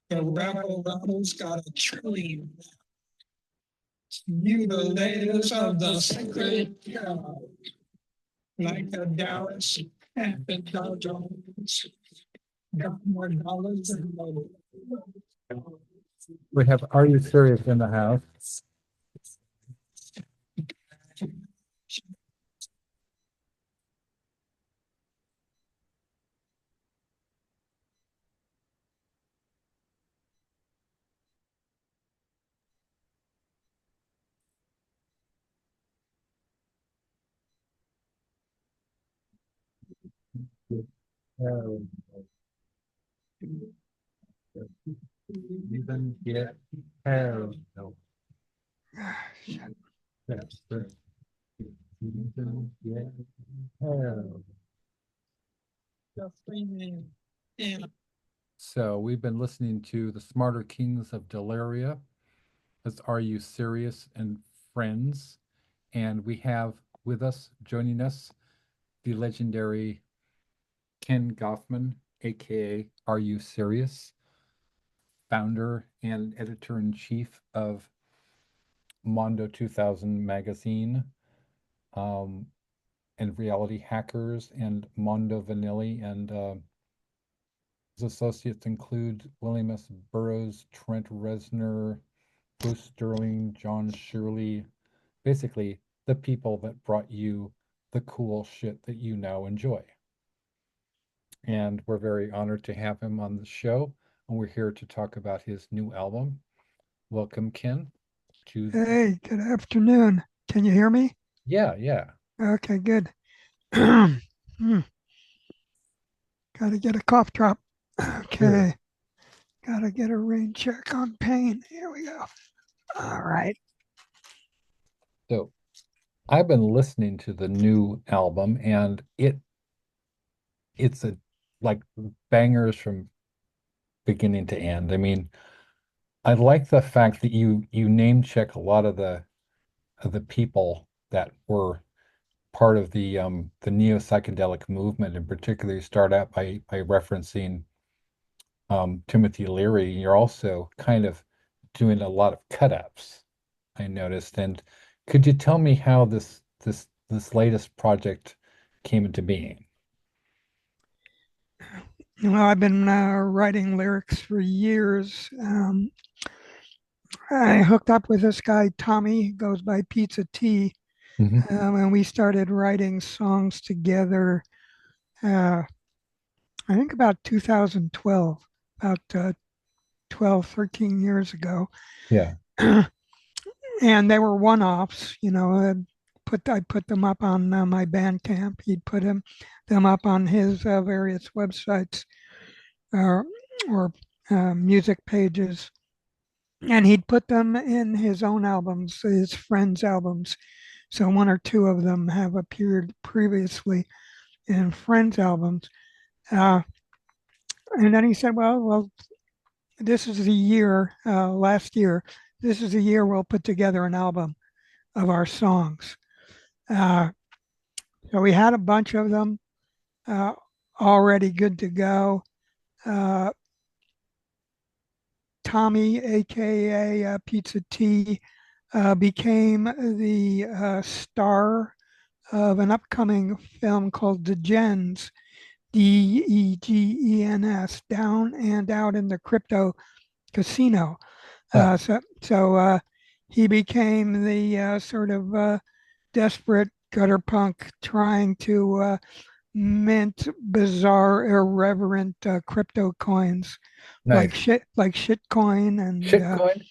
The rebel's got a trillion mutilators of the sacred cow, like the Dallas and the Dow Jones. Got more dollars than gold. We have Are You Serious in the house? Even get hell no. That's right. Even get hell. So we've been listening to the Smarter Kings of Delaria. That's Are You Serious and Friends. And we have with us, joining us, the legendary Ken Goffman, aka Are You Serious, founder and editor-in-chief of Mondo 2000 magazine, and Reality Hackers and Mondo Vanilli, and his associates include William S. Burroughs, Trent Reznor, Bruce Sterling, John Shirley, basically the people that brought you the cool shit that you now enjoy. And we're very honored to have him on the show, and we're here to talk about his new album. Welcome, Ken. Hey, good afternoon. Can you hear me? Yeah. Okay, good. Got to get a cough drop. Okay. Got to get a rain check on pain. Here we go. All right. So I've been listening to the new album, and it's a like bangers from beginning to end. I mean, I like the fact that you name check a lot of the people that were part of the neo psychedelic movement, and particularly start out by referencing Timothy Leary. You're also kind of doing a lot of cut-ups, I noticed. And could you tell me how this latest project came into being? Well, I've been writing lyrics for years. I hooked up with this guy, Tommy, he goes by Pizza T, Mhm. and we started writing songs together, I think about 2012, about 12, 13 years ago. Yeah. And they were one-offs, I put them up on my Bandcamp. He'd put them up on his various websites or music pages, and he'd put them in his own albums, his friends' albums. So one or two of them have appeared previously in friends' albums. And then he said, "Well, this is the year. Last year, this is the year we'll put together an album of our songs." So we had a bunch of them uh, already good to go. Uh, Tommy, aka Pizza T, became the star of an upcoming film called The Gens, Degens, Down and Out in the Crypto Casino. Oh, So he became the sort of desperate gutter punk trying to mint bizarre, irreverent crypto coins nice. like shitcoin and Shitcoin?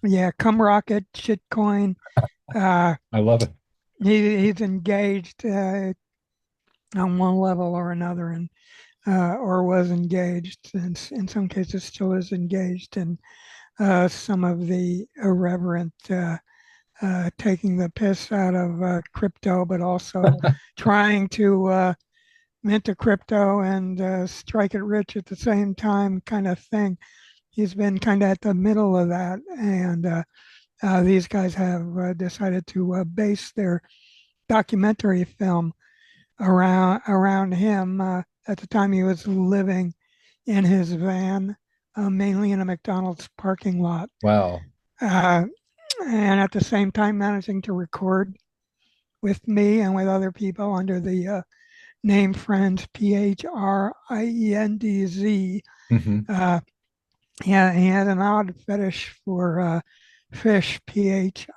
yeah, cum rocket shitcoin. Uh, I love it. he's engaged on one level or another, and or was engaged, and in some cases still is engaged in some of the irreverent taking the piss out of crypto, but also trying to mint a crypto and strike it rich at the same time kind of thing. He's been kind of at the middle of that, and these guys have decided to base their documentary film around him. At the time, he was living in his van, mainly in a McDonald's parking lot, Wow. uh, and at the same time managing to record with me and with other people under the name Friends, Phriendz. Hmm. Uh, yeah, he had an odd fetish for fish, Phish,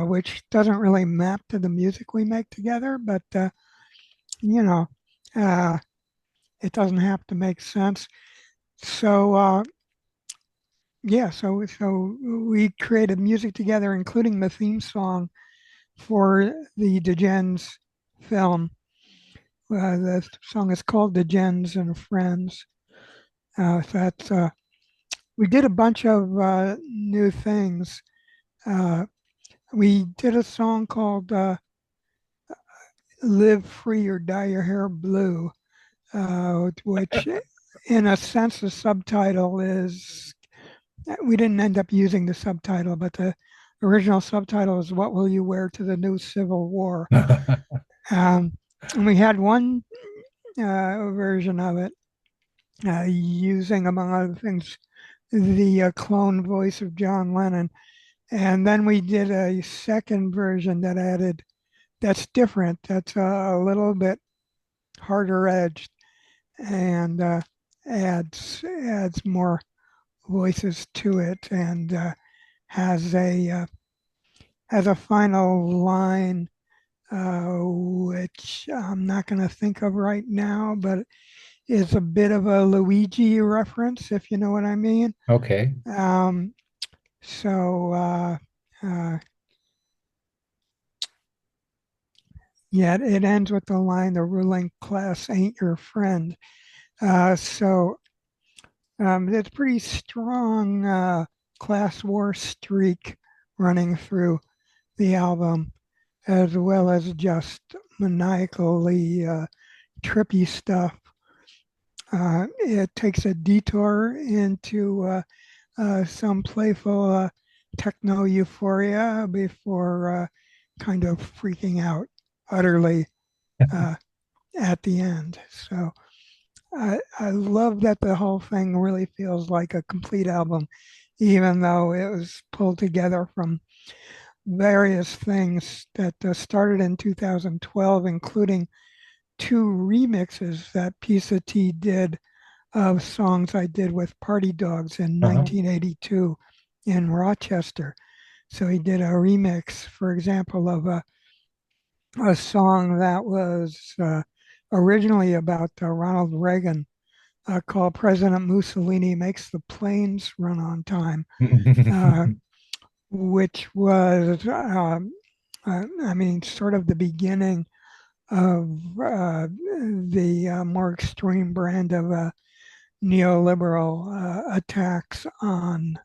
which doesn't really map to the music we make together, but you know, uh, it doesn't have to make sense. So yeah, so we created music together, including the theme song for the DeGens film. The song is called DeGens and Friends. That's we did a bunch of new things. Uh, we did a song called "Live Free or Die Your Hair Blue," which, in a sense, the subtitle is. We didn't end up using the subtitle, but the original subtitle is "What Will You Wear to the New Civil War?" Um, and we had one version of it using, among other things, the clone voice of John Lennon. And then we did a second version that's different, that's a little bit harder edged and adds more voices to it, and has a uh, has a final line which I'm not going to think of right now, but is a bit of a Luigi reference, if you know what I mean. Okay. Um, so uh, yeah, it ends with the line, "The ruling class ain't your friend." So it's pretty strong class war streak running through the album, as well as just maniacally trippy stuff. It takes a detour into some playful techno euphoria before kind of freaking out utterly uh, at the end. So I love that the whole thing really feels like a complete album, even though it was pulled together from various things that started in 2012, including two remixes that Pisa T did of songs I did with Party Dogs in Uh-huh. 1982 in Rochester. So he did a remix, for example, of a song that was originally about Ronald Reagan, called "President Mussolini Makes the Planes Run on Time," uh, which was, I mean, sort of the beginning of the more extreme brand of neoliberal attacks on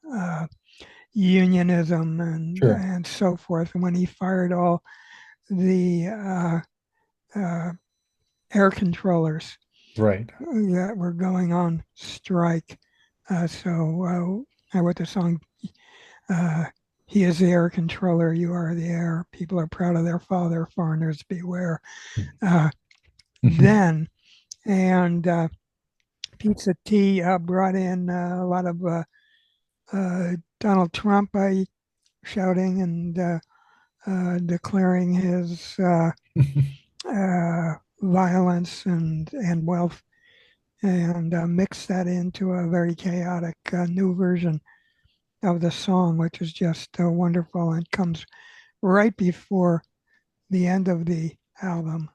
unionism Sure. and so forth. And when he fired all the uh, air controllers Right. that were going on strike. So I wrote the song, uh, "He is the air controller, you are the air. People are proud of their father, foreigners beware." Uh, then, and Pizza T brought in a lot of Donald Trump by shouting and declaring his violence and wealth, and mix that into a very chaotic new version of the song, which is just wonderful and comes right before the end of the album,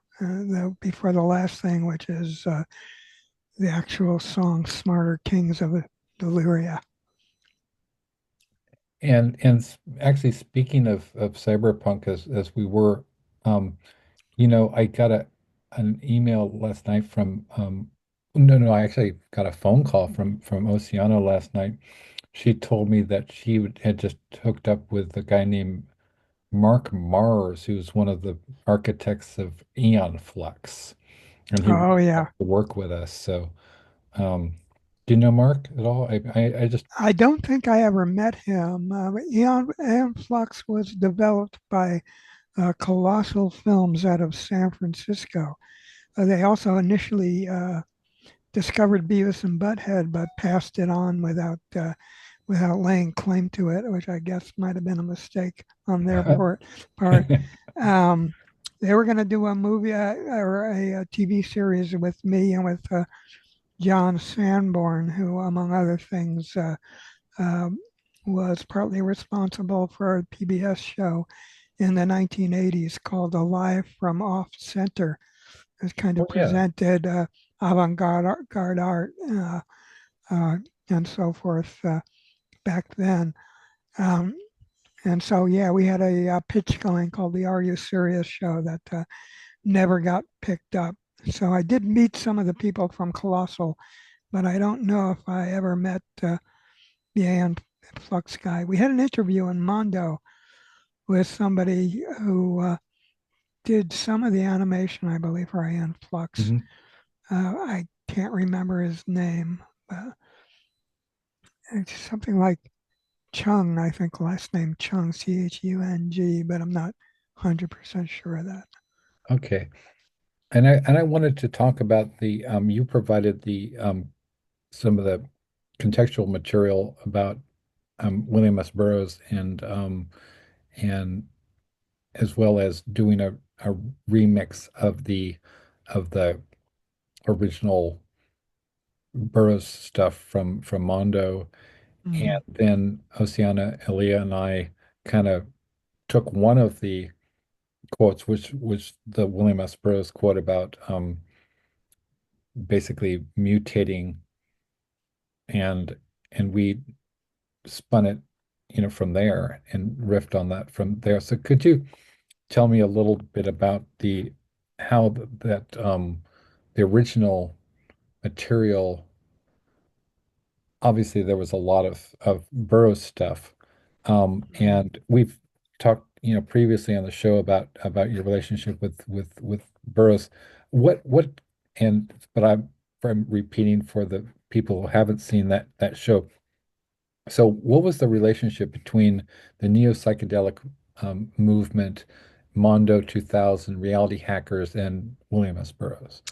before the last thing, which is the actual song "Smarter Kings of Deliria." Actually, speaking of cyberpunk, as we were, um, I gotta an email last night from no, I actually got a phone call from Oceano last night. She told me that had just hooked up with a guy named Mark Mars, who's one of the architects of Eon Flux, and he Oh would yeah. like to work with us. So, do you know Mark at all? I just I don't think I ever met him. Aeon Flux was developed by Colossal Films out of San Francisco. They also initially discovered Beavis and Butthead, but passed it on without laying claim to it, which I guess might have been a mistake on their part. Um, they were going to do a movie or a TV series with me and with John Sanborn, who, among other things, um, was partly responsible for a PBS show in the 1980s called Alive from Off Center. It was kind Oh of yeah. presented avant-garde art uh, and so forth back then. Um, and so, yeah, we had a pitch going called the Are You Serious show that never got picked up. So I did meet some of the people from Colossal, but I don't know if I ever met the Aeon Flux guy. We had an interview in Mondo with somebody who did some of the animation, I believe, for Aeon Flux. Mhm. I can't remember his name. It's something like Chung, I think, last name Chung, Chung, but I'm not 100% sure of that. Okay. And I wanted to talk about the you provided the some of the contextual material about William S. Burroughs and as well as doing a remix of the original Burroughs stuff from Mondo. Mm-hmm. And then Oceana, Elia, and I kind of took one of the quotes, which was the William S. Burroughs quote about basically mutating, and we spun it, from there and riffed on that from there. So could you tell me a little bit about the how that the original material, obviously there was a lot of Burroughs stuff. And we've talked, previously on the show about your relationship with Burroughs. What and but I'm repeating for the people who haven't seen that show. So what was the relationship between the neo-psychedelic movement, Mondo 2000, Reality Hackers, and William S. Burroughs?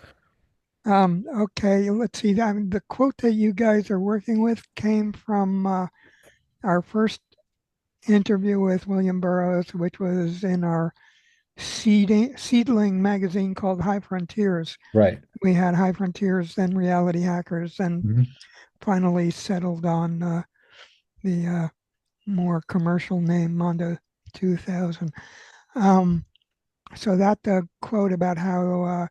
Okay, let's see. I mean, the quote that you guys are working with came from our first interview with William Burroughs, which was in our seedling magazine called High Frontiers. Right. We had High Frontiers, then Reality Hackers, and Mhm. finally settled on the more commercial name Mondo 2000. Um, so that quote about how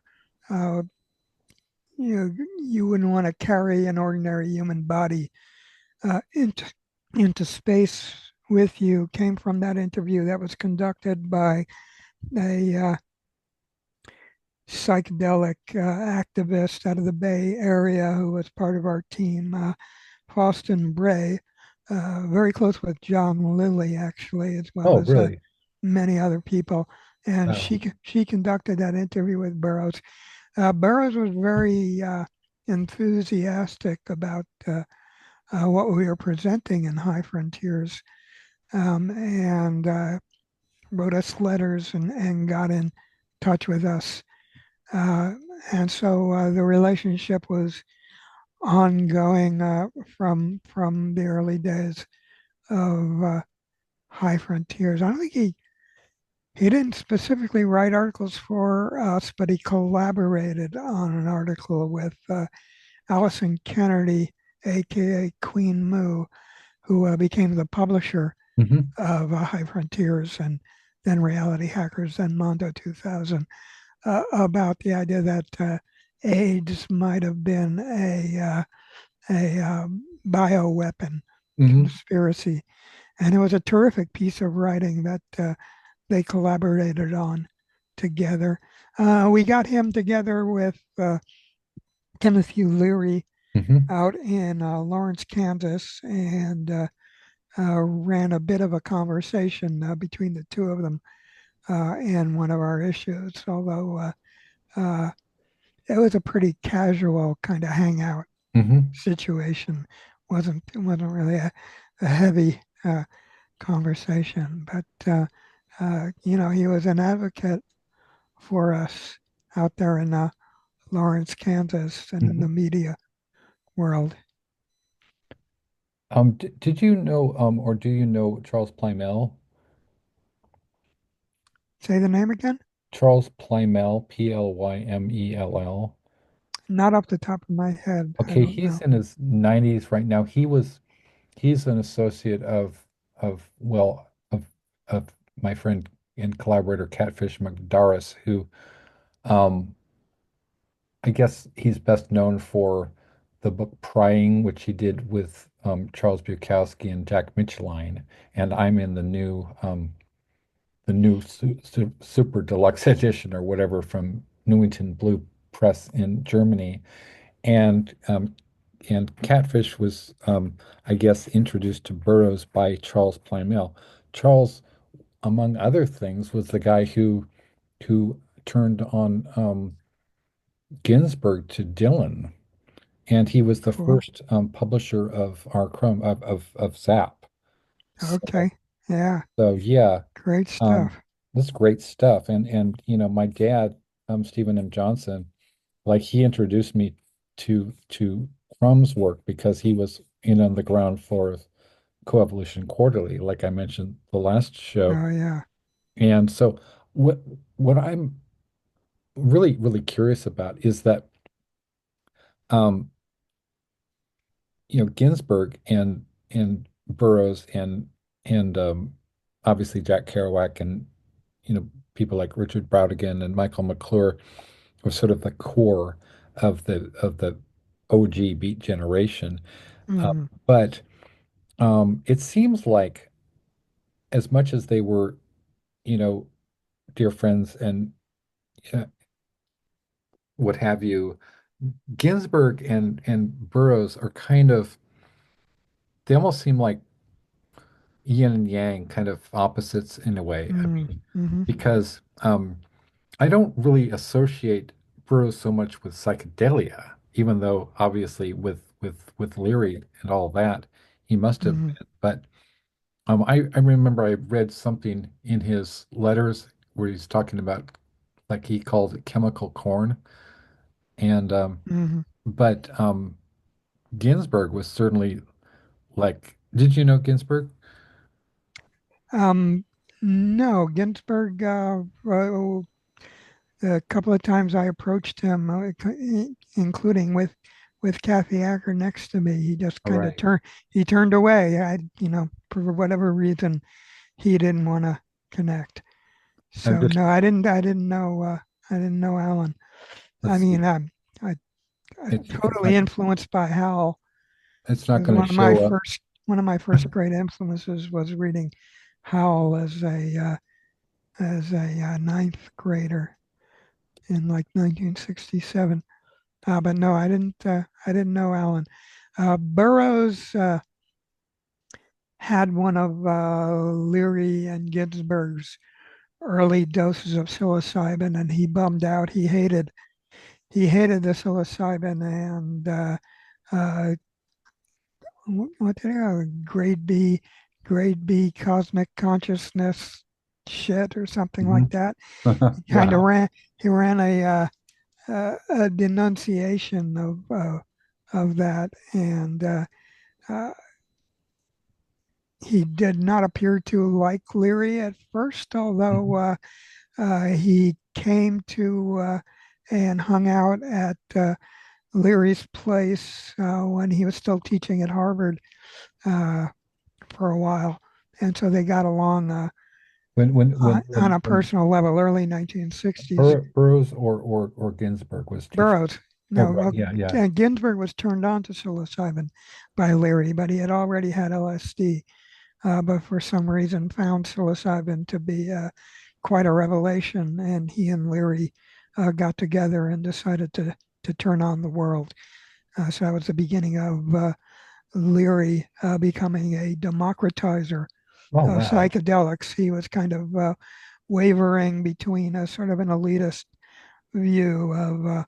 you wouldn't want to carry an ordinary human body into space with you came from that interview that was conducted by a psychedelic activist out of the Bay Area who was part of our team, Faustin Bray, very close with John Lilly, actually, as well Oh, as really? many other people. And Wow. she conducted that interview with Burroughs. Burroughs was very enthusiastic about what we were presenting in High Frontiers, and wrote us letters and got in touch with us. Uh, and so the relationship was ongoing from the early days of High Frontiers. I don't think he didn't specifically write articles for us, but he collaborated on an article with Allison Kennedy, aka Queen Moo, who became the publisher Hmm. of High Frontiers and then Reality Hackers and Mondo 2000, about the idea that AIDS might have been a bioweapon Hmm. conspiracy. And it was a terrific piece of writing that they collaborated on together. We got him together with Timothy Leary Hmm. out in Lawrence, Kansas, and ran a bit of a conversation between the two of them in one of our issues. Although uh, it was a pretty casual kind of hangout Hmm. situation. It wasn't really a heavy conversation, but he was an advocate for us out there in Lawrence, Kansas, and in the Hmm. media world. Did you know, or do you know Charles Plymell? Say the name again? Charles Plymell, Plymell. Not off the top of my head. I Okay, don't he's know. in his 90s right now. He's an associate of well of my friend and collaborator Catfish McDarris, who um I guess he's best known for the book Prying, which he did with Charles Bukowski and Jack Micheline, and I'm in the new super deluxe edition or whatever from Newington Blue Press in Germany, and Catfish was I guess introduced to Burroughs by Charles Plymell. Charles, among other things, was the guy who turned on Ginsberg to Dylan, and he was the Cool. first publisher of our Chrome of Zap. So, Okay. Yeah. so yeah, Great um, stuff. that's great stuff. And my dad, Stephen M. Johnson, like he introduced me to Crumb's work because he was in on the ground floor of Coevolution Quarterly, like I mentioned the last show. Oh, yeah. And so what what I'm really curious about is that um, Ginsberg and Burroughs and obviously Jack Kerouac and people like Richard Brautigan and Michael McClure were sort of the core of the OG Beat generation. Uh, Hmm. but it seems like as much as they were, you know, dear friends and uh, what have you, Ginsberg and Burroughs are kind of they almost seem like yin and yang, kind of opposites in a way. I Mm. mean, Hmm. because I don't really associate Burroughs so much with psychedelia, even though obviously with Leary and all that, he must have Hmm. been. But I remember I read something in his letters where he's talking about like he calls it chemical corn. And Hmm. but Ginsberg was certainly like, did you know Ginsberg? Um, no, Ginsburg, a couple of times I approached him, including with Kathy Acker next to me. He just All kind of right. turned away. For whatever reason, he didn't want to connect. I'm So just no, I didn't know Alan. I let's see. mean, I'm It's totally not influenced by Hal. it's not Because going to show up. one of my first great influences was reading Howell as a ninth grader in like 1967. But no, I didn't know Alan. Burroughs had one of Leary and Ginsberg's early doses of psilocybin, and he bummed out. He hated the psilocybin, and uh, what did grade B cosmic consciousness shit or something like Mhm. that. He kind of Wow. ran a denunciation of that, and uh, he did not appear to like Leary at first, although Mhm. he came to and hung out at Leary's place when he was still teaching at Harvard uh, for a while, and so they got along on a When personal level. Early 1960s. Burroughs or Ginsberg was teaching. Burroughs. Oh, No, right. well, Yeah, yeah. Ginsberg was turned on to psilocybin by Leary, but he had already had LSD, but for some reason found psilocybin to be quite a revelation, and he and Leary got together and decided to turn on the world. So that was the beginning of Leary becoming a democratizer Oh, of wow. psychedelics. He was kind of wavering between a sort of an elitist view of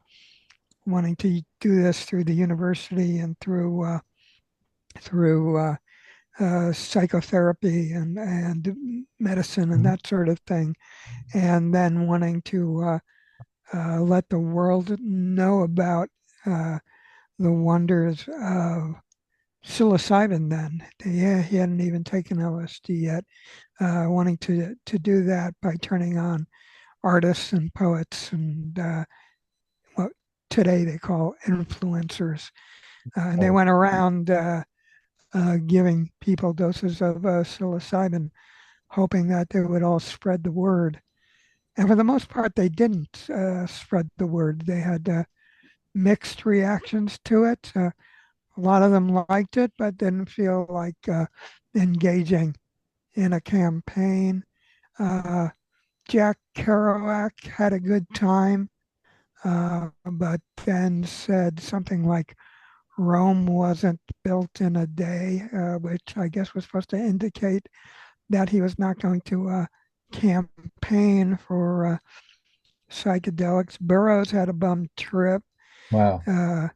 wanting to do this through the university and through psychotherapy and medicine and Mhm. that sort of thing, and then wanting to let the world know about the wonders of psilocybin. Then he hadn't even taken LSD yet, wanting to do that by turning on artists and poets and what today they call influencers. And they Oh, went around giving people doses of psilocybin, hoping that they would all spread the word. And for the most part, they didn't spread the word. They had mixed reactions to it. A lot of them liked it, but didn't feel like engaging in a campaign. Uh, Jack Kerouac had a good time, but then said something like Rome wasn't built in a day, which I guess was supposed to indicate that he was not going to campaign for psychedelics. Burroughs had a bum trip. wow. Uh,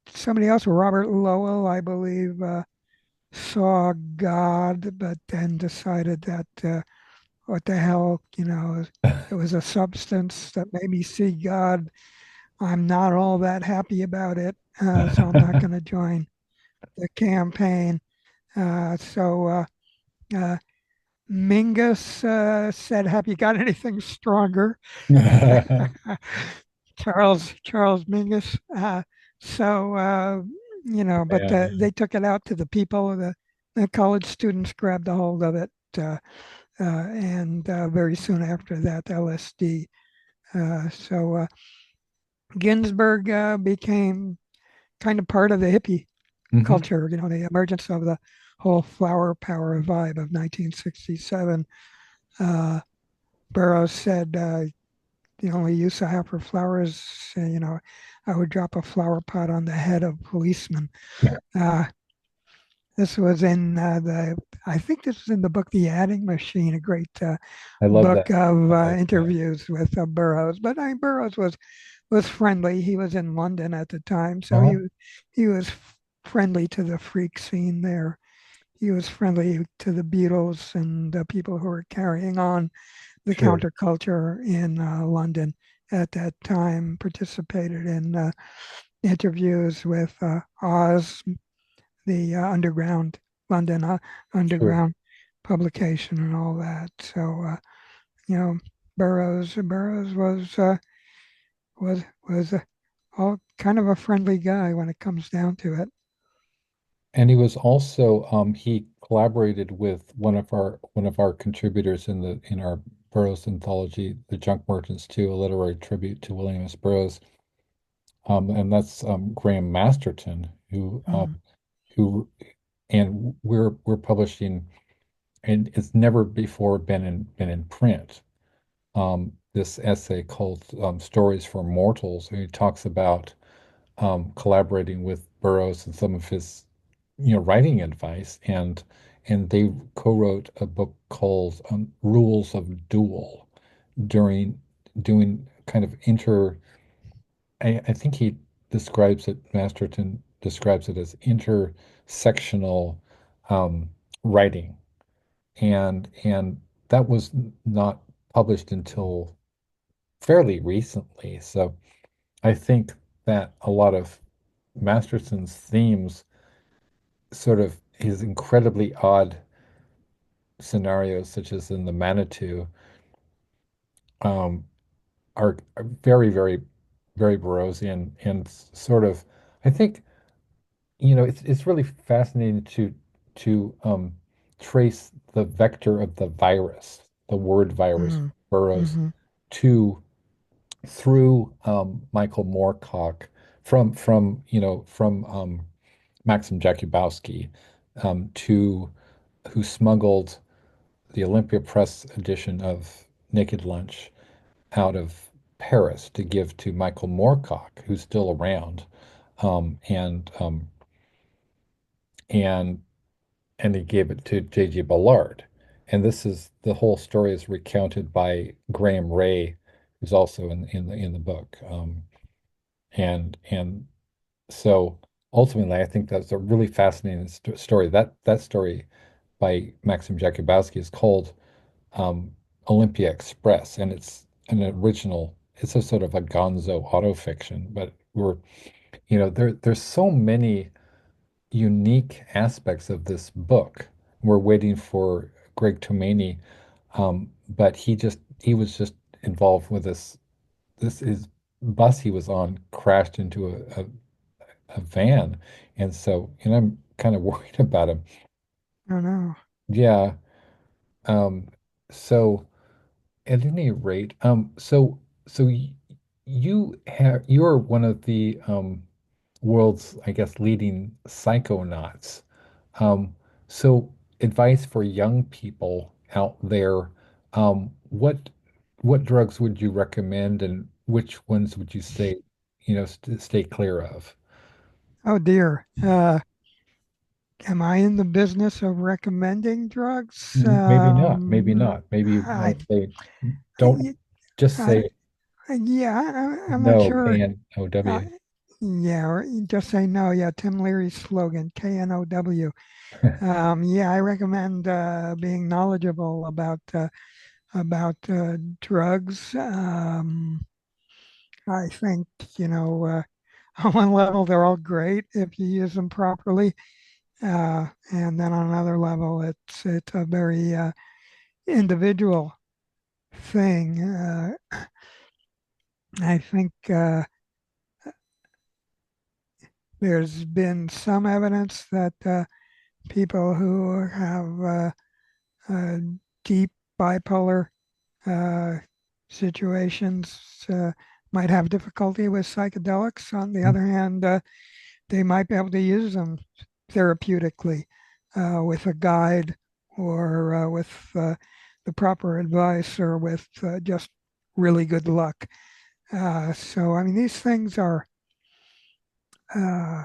Somebody else, Robert Lowell, I believe, saw God, but then decided that what the hell, it was a substance that made me see God. I'm not all that happy about it, so I'm not going to join the campaign. So Mingus said, "Have you got anything stronger?" Charles Mingus. But Yeah. they took it out to the people. The college students grabbed a hold of it, and very soon after that, LSD. So Ginsburg became kind of part of the hippie Hmm. culture. The emergence of the whole flower power vibe of 1967. Uh, Burroughs said, the only use I have for flowers, I would drop a flower pot on the head of policemen. Uh, this was in I think this was in the book The Adding Machine, a great I love book that. of I like that. interviews with Burroughs. But Burroughs was friendly. He was in London at the time, so Uh-huh. he was friendly to the freak scene there. He was friendly to the Beatles and the people who were carrying on the Sure. counterculture in London at that time, participated in interviews with Oz, the underground London Sure. underground publication and all that. So you know, Burroughs was all kind of a friendly guy when it comes down to it. And he was also he collaborated with one of our contributors in our Burroughs anthology, The Junk Merchants, too, a literary tribute to William S. Burroughs. And that's Graham Masterton, Mm, who and we're publishing, and it's never before been in print. This essay called "Stories for Mortals," and he talks about collaborating with Burroughs and some of his, writing advice, and they co-wrote a book called "Rules of Duel" during doing kind of I think he describes it, Masterton describes it as intersectional um, writing, and that was not published until fairly recently. So I think that a lot of Masterson's themes, sort of his incredibly odd scenarios, such as in the Manitou, um, are very, very, very Burroughsian and sort of, I think, it's really fascinating to trace the vector of the virus, the word virus, mm, Burroughs, hmm to through Michael Moorcock from Maxim Jakubowski, to who smuggled the Olympia Press edition of Naked Lunch, out of Paris to give to Michael Moorcock, who's still around, um, and um, and and he gave it to J.G. Ballard. And this is the whole story is recounted by Graham Ray, who's also in the book. And so ultimately, I think that's a really fascinating story. That story by Maxim Jakubowski is called Olympia Express, and it's an original. It's a sort of a gonzo autofiction, but there's so many unique aspects of this book. We're waiting for Greg Tomaney, but he was just involved with this his bus he was on crashed into a van, and so I'm kind of worried about him. I don't know. Yeah. Um, so at any rate, you're one of the world's, I guess, leading psychonauts. Um, so advice for young people out there, what drugs would you recommend and which ones would you say, st stay clear of? Oh dear. Am I in the business of recommending drugs? Maybe not, maybe not. Maybe you I, want to say, don't I, just I, say yeah, I'm not no, sure. Uh, KNOW. yeah, or you just say no. Yeah, Tim Leary's slogan, KNOW. Yeah, I recommend being knowledgeable about drugs. I think, on one level, they're all great if you use them properly. And then on another level, it's a very individual thing. I think there's been some evidence that people who have uh, deep bipolar uh, situations might have difficulty with psychedelics. On the other hand, they might be able to use them therapeutically with a guide or with the proper advice or with just really good luck. So, I mean, these things are uh,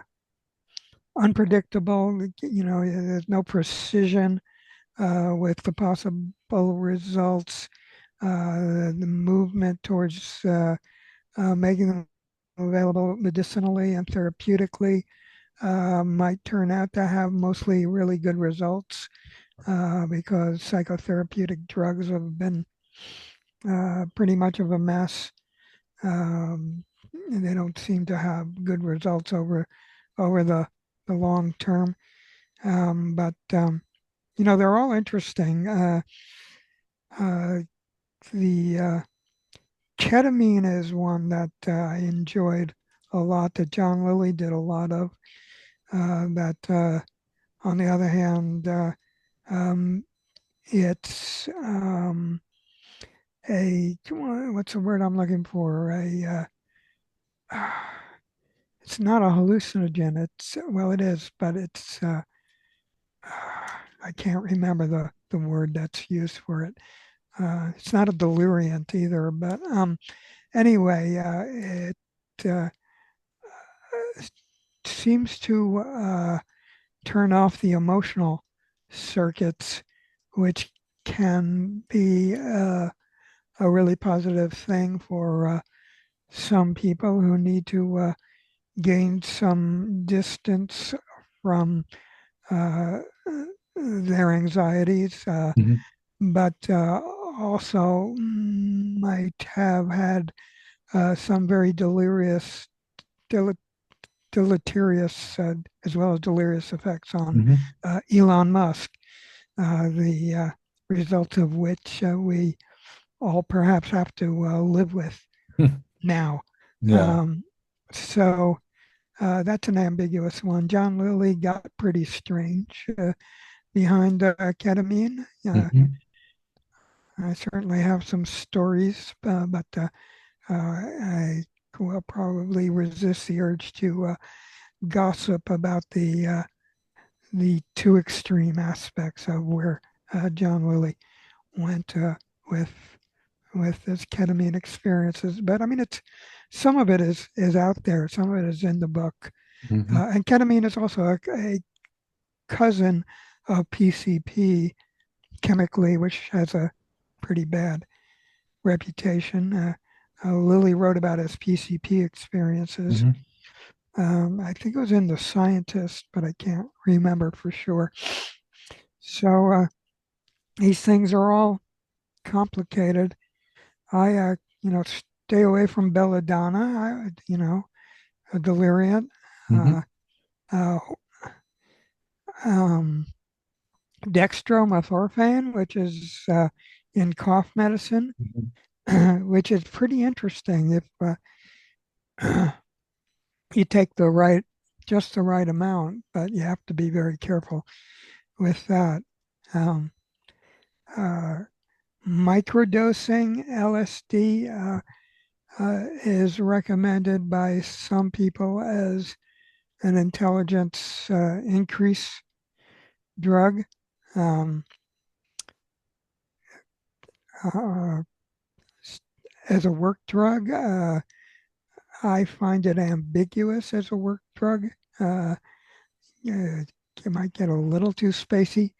unpredictable. There's no precision with the possible results. The movement towards making them available medicinally and therapeutically might turn out to have mostly really good results because psychotherapeutic drugs have been pretty much of a mess. And they don't seem to have good results over the long term. But they're all interesting. Uh, the ketamine is one that I enjoyed a lot that John Lilly did a lot of. That on the other hand, um, it's a what's the word I'm looking for? It's not a hallucinogen. Well, it is, but I can't remember the word that's used for it. It's not a deliriant either, but anyway, it uh, seems to turn off the emotional circuits, which can be a really positive thing for some people who need to gain some distance from uh, their anxieties, Mhm. but also might have had some very dele- deleterious, as well as delirious effects on Mhm. Elon Musk, the result of which we all perhaps have to live with now. Yeah. Um, so that's an ambiguous one. John Lilly got pretty strange behind ketamine. Mhm. I certainly have some stories, but I will probably resist the urge to gossip about the two extreme aspects of where John Lilly went with with his ketamine experiences. But I mean, it's some of it is out there, some of it is in the book. Hmm. And ketamine is also a cousin of PCP chemically, which has a pretty bad reputation. Lilly wrote about his PCP experiences. Hmm. I think it was in The Scientist, but I can't remember for sure. So these things are all complicated. I stay away from belladonna. A deliriant. Hmm. Uh, uh, um, Dextromethorphan, which is in cough medicine, which is pretty interesting if you take just the right amount, but you have to be very careful with that. Um, uh, Microdosing LSD is recommended by some people as an intelligence increase drug. Um, uh, as a work drug, I find it ambiguous as a work drug. It might get a little too spacey,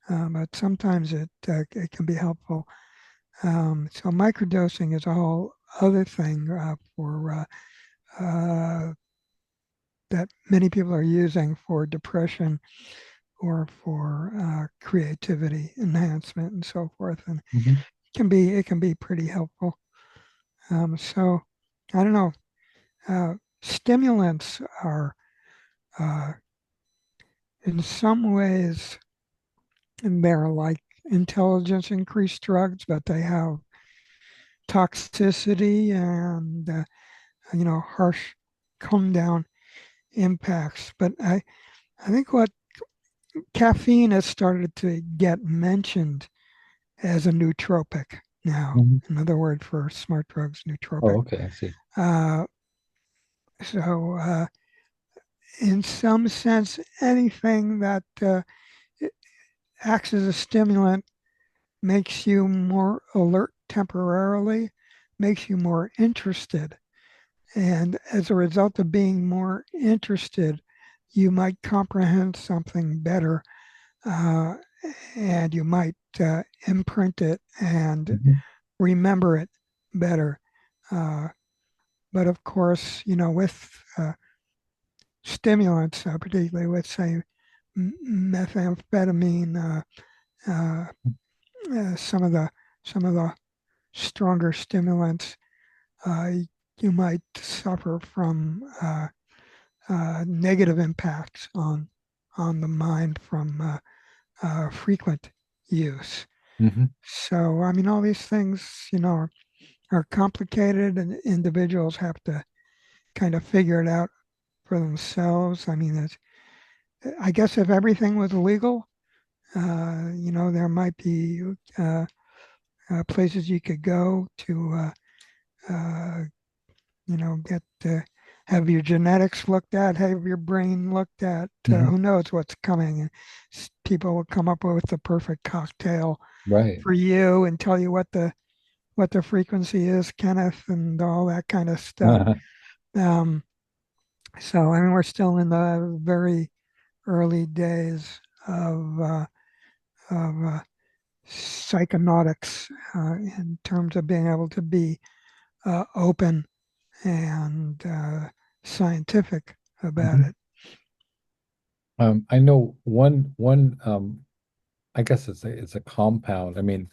but sometimes it can be helpful. So microdosing is a whole other thing for that many people are using for depression or for creativity enhancement and so forth, and Hmm. it can be pretty helpful. So I don't know. Stimulants are uh, in some ways they're like intelligence increased drugs, but they have toxicity and harsh come down impacts. But I think what caffeine has started to get mentioned as a nootropic now. Hmm. Another word for smart drugs, nootropic. Oh, okay, I see. Uh, so, in some sense, anything that acts as a stimulant makes you more alert temporarily, makes you more interested. And as a result of being more interested, you might comprehend something better uh, and you might imprint it and Hmm. remember it better. Uh, but of course, with stimulants, particularly with, say, methamphetamine, uh, some of the stronger stimulants, uh, you might suffer from negative impacts on the mind from frequent use. Hmm. So, I mean, all these things, are complicated, and individuals have to kind of figure it out for themselves. I mean, I guess if everything was legal, there might be places you could go to, get have your genetics looked at, have your brain looked at. Hmm. Who knows what's coming? People will come up with the perfect cocktail Right. for you and tell you what the frequency is, Kenneth, and all that kind of stuff. Uh-huh. Um, so I mean, we're still in the very early days of psychonautics in terms of being able to be open and scientific about Mhm. it. I know one I guess it's a compound. I mean,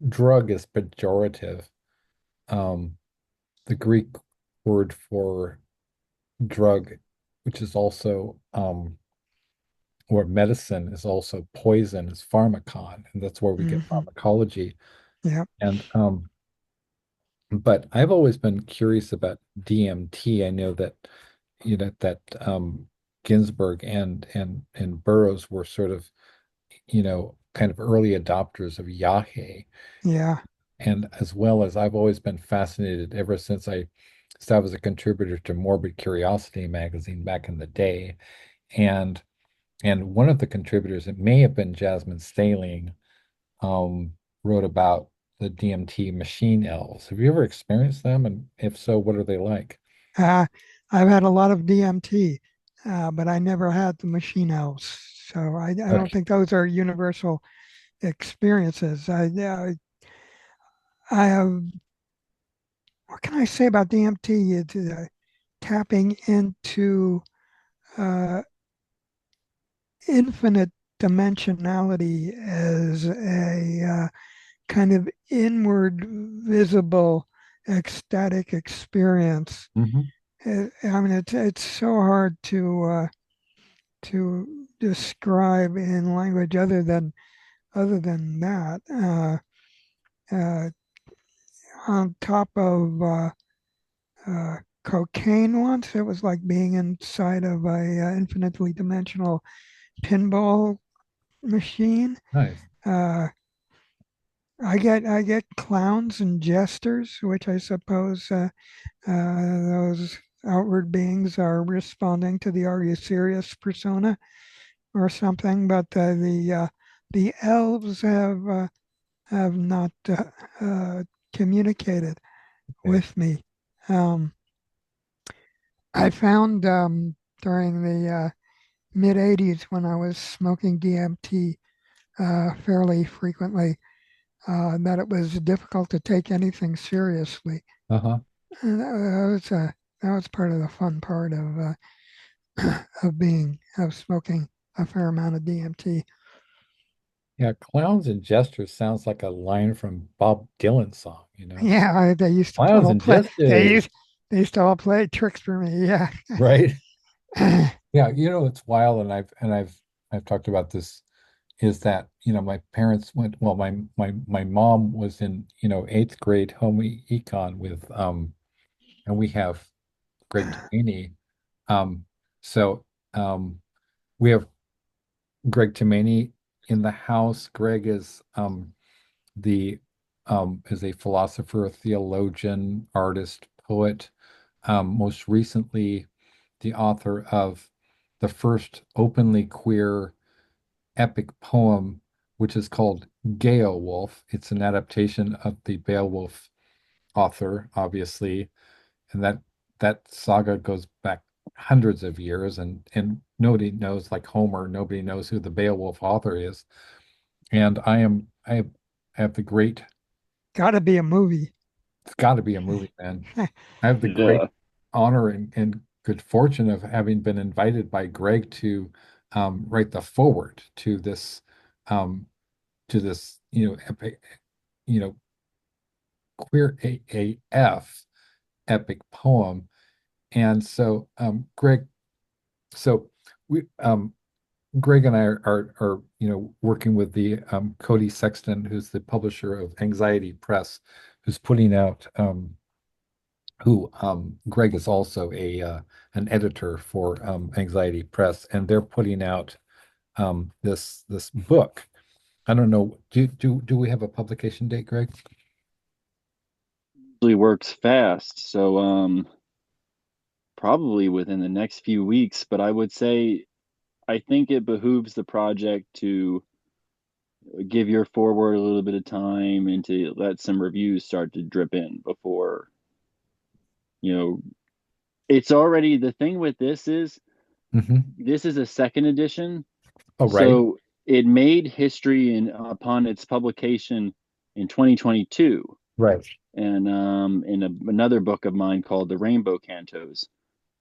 drug is pejorative. Um, the Greek word for drug, which is also or medicine is also poison, is pharmacon, and that's where we get Hmm. pharmacology. Yeah, And but I've always been curious about DMT. I know that that Ginsburg and Burroughs were sort of kind of early adopters of Yahé. yeah, And as well as I've always been fascinated ever since I started as a contributor to Morbid Curiosity magazine back in the day. And one of the contributors, it may have been Jasmine Staling, wrote about the DMT machine elves. Have you ever experienced them? And if so, what are they like? Uh, I've had a lot of DMT, but I never had the machine elves. So I don't Okay. think those are universal experiences. I have, what can I say about DMT? It's tapping into uh, infinite dimensionality as a kind of inward, visible, ecstatic experience. Hmm. I mean, it's so hard to describe in language other than that. Uh, on top of cocaine once, it was like being inside of a infinitely dimensional pinball machine. Nice. Uh, I get clowns and jesters, which I suppose those outward beings are responding to the "Are you serious?" persona or something. But the elves have not communicated Okay. with me. Um, I found during the mid '80s when I was smoking DMT fairly frequently that it was difficult to take anything seriously. Uh-huh. And that was part of the fun part of smoking a fair amount of DMT. Yeah, clowns and jesters sounds like a line from Bob Dylan's song, you know. Yeah, they used to Clowns all and play. jesters, They used to all play tricks for me. Yeah. right? Yeah, it's wild, and I've talked about this, is that, my parents went, well, my mom was in, eighth grade home econ with and we have Greg Delaney. Um, so we have Greg Delaney in the house. Greg the is a philosopher, theologian, artist, poet. Most recently, the author of the first openly queer epic poem, which is called Beowulf. It's an adaptation of the Beowulf author, obviously, and that saga goes back hundreds of years, and nobody knows, like Homer, nobody knows who the Beowulf author is. And I have the great, Got to be a movie. it's got to be a movie, man. I have the great Yeah. honor and good fortune of having been invited by Greg to write the foreword um, to this, epic, you know, queer AAF epic poem. And so, so we, Greg and I are working with the Cody Sexton, who's the publisher of Anxiety Press, who's putting out who Greg is also a an editor for Anxiety Press, and they're putting out this book. I don't know. Do we have a publication date, Greg? Usually works fast, so probably within the next few weeks, but I would say I think it behooves the project to give your forward a little bit of time and to let some reviews start to drip in before, you know, it's already the thing with Hmm. this is a second edition, Oh, right. so it made history in upon its publication in 2022 Right. and another book of mine called The Rainbow Cantos.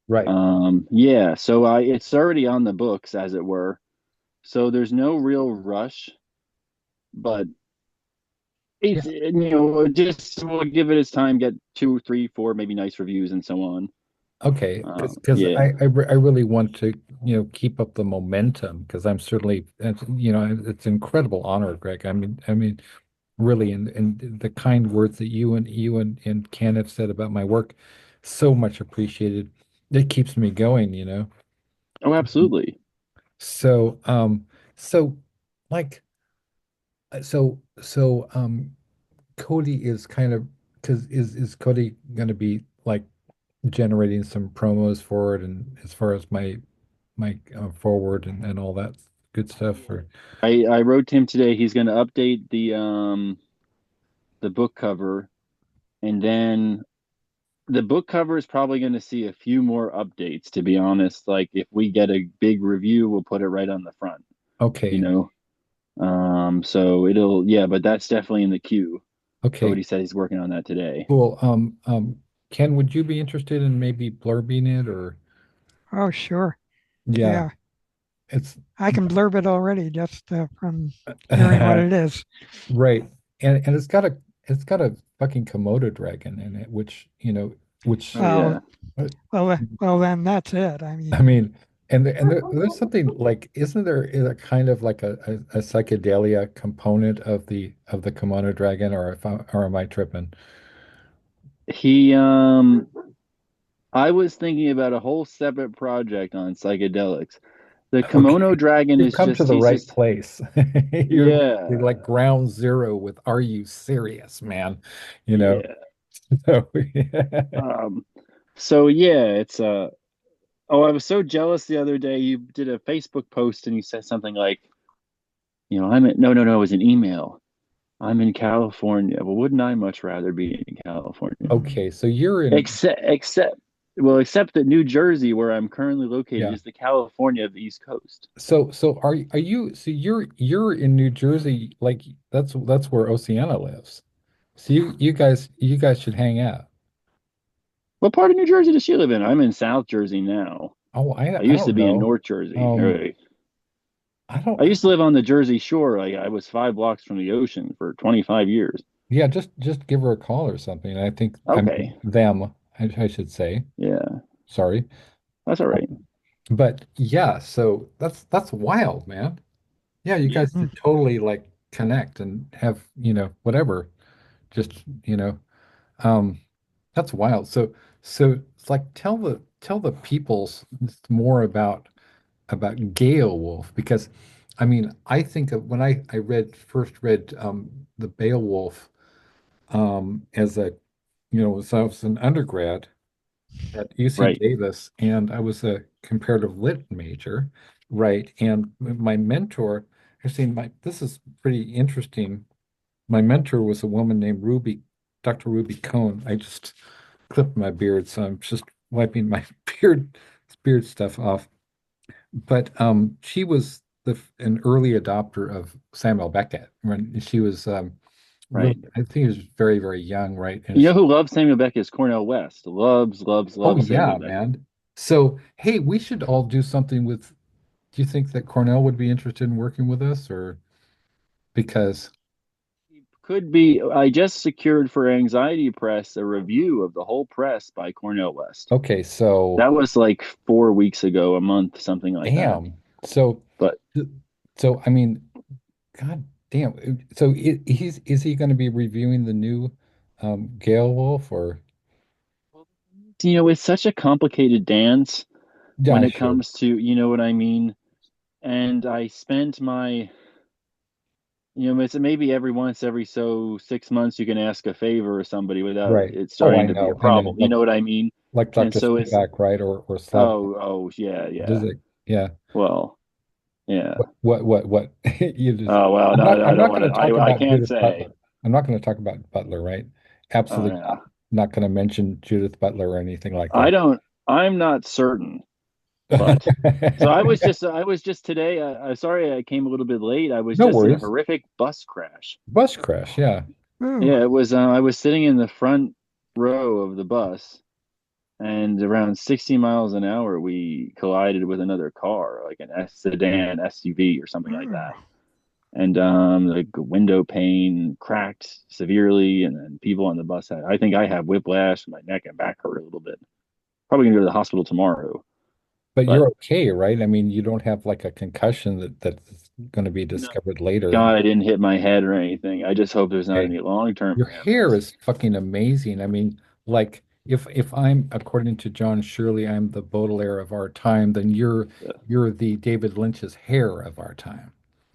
Right. Yeah, so I it's already on the books, as it were. So there's no real rush, but Yeah. just we'll give it its time, get two, three, four, maybe nice reviews and so on. Okay. Because Yeah. I really want to, keep up the momentum, because I'm certainly, it's an incredible honor, Greg. I mean, really, and the kind words that you and Ken have said about my work, so much appreciated. It keeps me going. Oh, absolutely. So, so like, Cody is kind of, because is Cody going to be like generating some promos for it, and as far as my forward and all that good stuff, or I wrote to him today. He's going to update the book cover, and then the book cover is probably going to see a few more updates, to be honest. Like if we get a big review, we'll put it right on the front, you Okay. know. So it'll, yeah, but that's definitely in the queue. Okay. Cody said he's working on that today. Cool. Ken, would you be interested in maybe blurbing it or Oh, sure. yeah, Yeah. it's I can blurb it already just from hearing what it is. right. And it's got a fucking Komodo dragon in it, which, which Oh yeah. Oh, uh, well, then that's it. I I mean, mean, there's something like, isn't there is a kind of like a psychedelia component of the Komodo dragon, or am I tripping? He I was thinking about a whole separate project on psychedelics. The kimono Okay, dragon you've is come to just the he's right just place. You're yeah. like ground zero with "Are you serious, man?" You know. Yeah. So Um so yeah, it's oh, I was so jealous the other day. You did a Facebook post and you said something like, I'm in, no, it was an email. I'm in California. Well, wouldn't I much rather be in California? okay, so you're in Except that New Jersey, where I'm currently located, yeah. is the California of the East Coast. So are you so you're in New Jersey, like that's where Oceana lives. So you guys should hang out. What part of New Jersey does she live in? I'm in South Jersey now. Oh, I I used to don't be in know. North Jersey. Um, I don't. I used to live on the Jersey Shore. Like I was 5 blocks from the ocean for 25 years. Yeah, just give her a call or something. I Okay. mean them. I should say. Yeah, Sorry, that's all right. but yeah. So that's wild, man. Yeah, you Yeah. guys should totally like connect and have whatever. Just um, that's wild. So it's like tell the peoples more about Beowulf, because I mean I think of when I first read the Beowulf as a so I was an undergrad at UC Right. Davis, and I was a comparative lit major, right? And my mentor, actually, this is pretty interesting. My mentor was a woman named Dr. Ruby Cohn. I just clipped my beard, so I'm just wiping my beard stuff off. But she was an early adopter of Samuel Beckett when she was really, Right. I think he was very, very young, right? And You know who loves Samuel Beckett is Cornell West. oh Loves Samuel yeah, Beckett. man. So hey, we should all do something with. Do you think that Cornell would be interested in working with us, or because? Could be. I just secured for Anxiety Press a review of the whole press by Cornell West. Okay, so That was like 4 weeks ago, a month, something like that. damn. So, But so I mean, God damn. So is he going to be reviewing the new Gale Wolf or? it's such a complicated dance when Yeah, it sure. comes to, you know what I mean? And I spent my, it's maybe every so 6 months you can ask a favor of somebody without Right. it Oh, I starting to be a know. I know. problem. You know what I mean? Like And Dr. so it's, Spivak, right? Or Slav oh, yeah, yeah. Dzik. Yeah. Well, yeah. What? You just, Oh, well, I'm no, not, I I'm don't not want going to, to talk I about can't Judith say. Butler. I'm not going to talk about Butler, right? Oh, Absolutely yeah. not going to mention Judith Butler or anything like I that. don't, I'm not certain, but so I was just today, sorry I came a little bit late. I was No just in a worries. horrific bus crash. Bus crash, yeah. ooh, Yeah, it was, I was sitting in the front row of the bus, and around 60 miles an hour, we collided with another car, like an sedan SUV or something like ooh. that. And the window pane cracked severely, and then people on the bus had, I think I have whiplash, my neck and back hurt a little bit. Probably gonna go to the hospital tomorrow. But But you're okay, right? I mean, you don't have like a concussion that's going to be no, discovered later. God, I didn't hit my head or anything. I just hope there's not Okay. any long-term Your hair damage. is fucking amazing. I mean, like if I'm, according to John Shirley, I'm the Baudelaire of our time, then you're the David Lynch's hair of our time.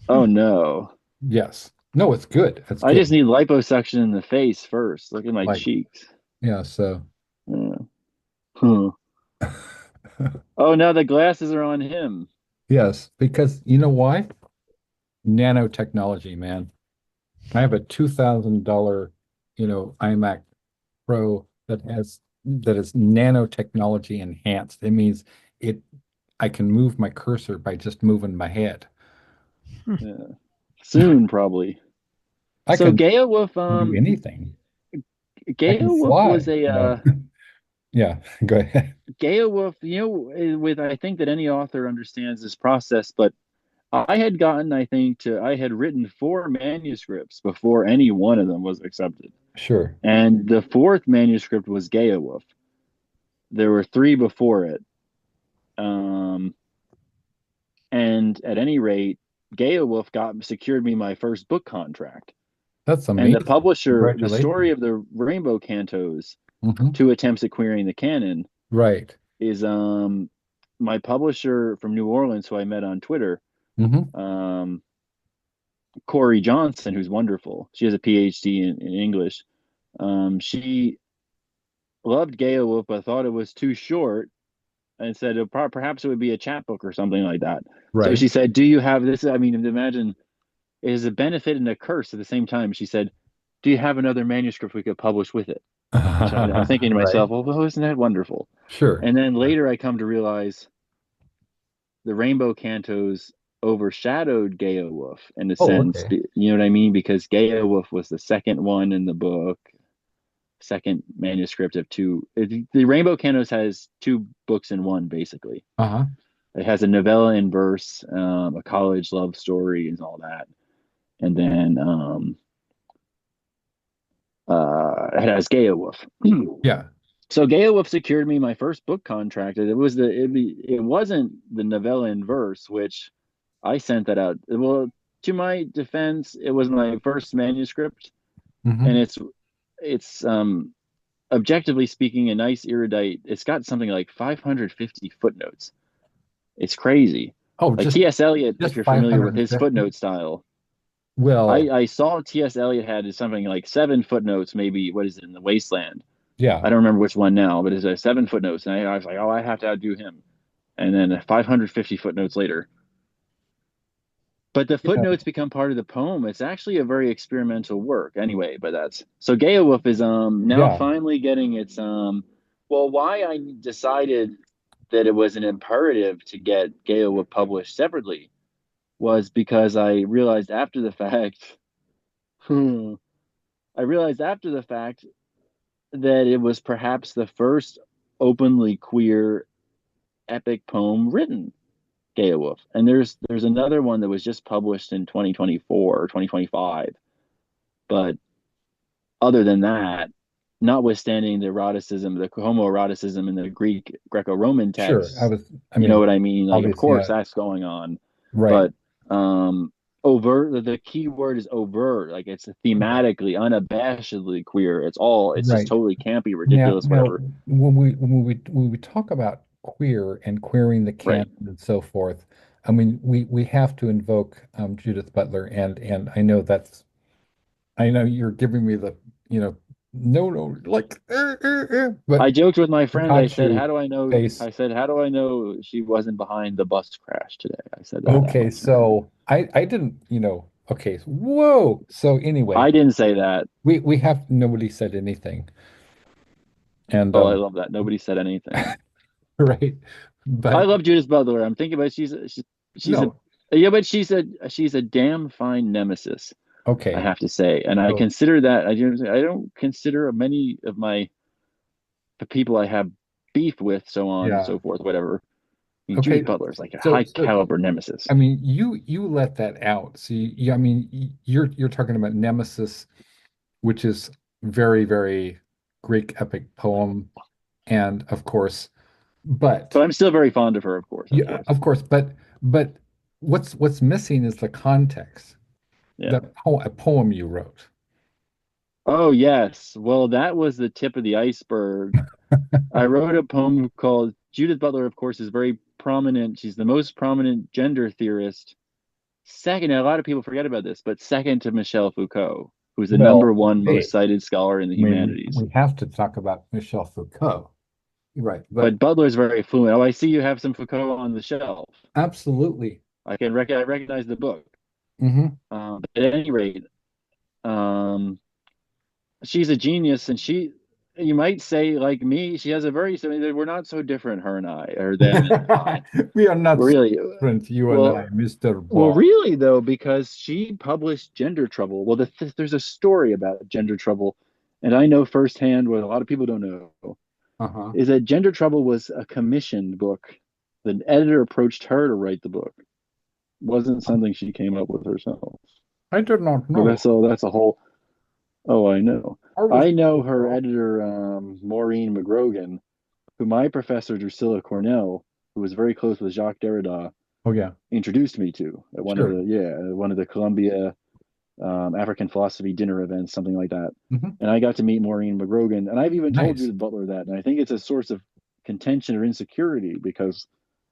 Hmm. Oh no. Yes. No, it's good. It's I just good. need liposuction in the face first. Look at my Like, cheeks. yeah, so Yeah. Huh. Oh, now the glasses are on him. yes, because you know why? Nanotechnology, man. I have a $2,000 iMac Pro that is nanotechnology enhanced. It means it I can move my cursor by just moving my head. Yeah. Soon, probably. I So can do anything. I can Gaia was fly. a No. Yeah, go ahead. Gaia with I think that any author understands this process, but I had written four manuscripts before any one of them was accepted. Sure. And the fourth manuscript was Gaia. There were three before it. Um, and at any rate, Gaia got secured me my first book contract. That's And the amazing. publisher, the story Congratulations. of the Rainbow Cantos, Hmm. Two Attempts at Querying the Canon, Right. is my publisher from New Orleans, who I met on Twitter, Hmm. um, Corey Johnson, who's wonderful. She has a PhD in English. She loved Gaia but thought it was too short and said perhaps it would be a chapbook or something like that. So Right. she said, "Do you have this?" I mean, imagine it is a benefit and a curse at the same time. She said, "Do you have another manuscript we could publish with it?" So I'm thinking to Right. myself, well, isn't that wonderful? Sure. And then later I come to realize the Rainbow Cantos overshadowed Gaia in a Oh, sense. okay. You know what I mean? Because Gaia was the second one in the book, second manuscript of two. The Rainbow Cantos has two books in one, basically. Uh-huh. It has a novella in verse, a college love story, and all that. And then it has Gaia Yeah. So Gaia secured me my first book contract. It wasn't the novella in verse, which I sent that out. Well, to my defense, it was my first manuscript, and Hmm. it's objectively speaking a nice erudite. It's got something like 550 footnotes. It's crazy. Oh, Like T.S. Eliot, if just you're familiar with his 550. footnote style, Well, I saw T.S. Eliot had something like seven footnotes, maybe. What is it in the Wasteland? yeah. I don't remember which one now, but it's a seven footnotes, and I was like, oh, I have to outdo him. And then 550 footnotes later, but the Yeah. footnotes become part of the poem. It's actually a very experimental work, anyway. But that's so Gaia is now Yeah. finally getting its Well, why I decided that it was an imperative to get Gaia published separately was because I realized after the fact. I realized after the fact that it was perhaps the first openly queer epic poem written, Gaia. And there's another one that was just published in 2024 or 2025. But other than that, notwithstanding the eroticism, the homoeroticism in the Greco-Roman Sure. texts, I you know mean, what I mean? Like, of obviously, course, yeah. that's going on. Right. But overt, the key word is overt. Like, it's thematically, unabashedly queer. It's just Right. totally campy, ridiculous, Now, whatever. when we talk about queer and queering the Right. canon and so forth, I mean, we have to invoke Judith Butler, and I know you're giving me the, no, no, like, but I joked with my I friend. I got said, you "How do I know?" face. I said, "How do I know she wasn't behind the bus crash today?" I said that Okay, much. And so I didn't, okay, whoa. So anyway, I didn't say that. we have nobody said anything, and Oh, I love that. Nobody said anything. right, I but love Judith Butler. I'm thinking about she's a no, yeah, but she's a damn fine nemesis, I okay, have to say. And I so consider that I don't consider many of the people I have beef with, so on and yeah, so forth, whatever. I mean, okay, Judith Butler is like a so high so caliber nemesis. I mean, you let that out. So I mean, you're talking about Nemesis, which is very, very Greek epic poem, and of course, But but I'm still very fond of her, of course, of yeah, course. of course, but what's missing is the context. Yeah. A poem you wrote. Oh, yes. Well, that was the tip of the iceberg. I wrote a poem called Judith Butler, of course, is very prominent. She's the most prominent gender theorist. Second, and a lot of people forget about this, but second to Michel Foucault, who's the number Well, one most hey, cited scholar in the I mean, humanities. we have to talk about Michel Foucault, right? But But Butler's very fluent. Oh, I see you have some Foucault on the shelf. absolutely. I recognize the book. Hmm. But at any rate, um, she's a genius, and you might say, like me, she has a very similar. We're not so different, her and I, or them and I. We are not so Really, different, you and I, well, Mr. well, Ball. really though, because she published Gender Trouble. Well, there's a story about Gender Trouble, and I know firsthand what a lot of people don't know Uh-huh. is that Gender Trouble was a commissioned book. The editor approached her to write the book. It wasn't something she came up with herself. I did not But know. that's a whole. Oh, I know. I was I know her wrong. editor, Maureen McGrogan, who my professor Drusilla Cornell, who was very close with Jacques Derrida, Oh yeah, introduced me to at sure. one of the Columbia African philosophy dinner events, something like that. Hmm. And I got to meet Maureen McGrogan, and I've even told Nice. Judith Butler that, and I think it's a source of contention or insecurity because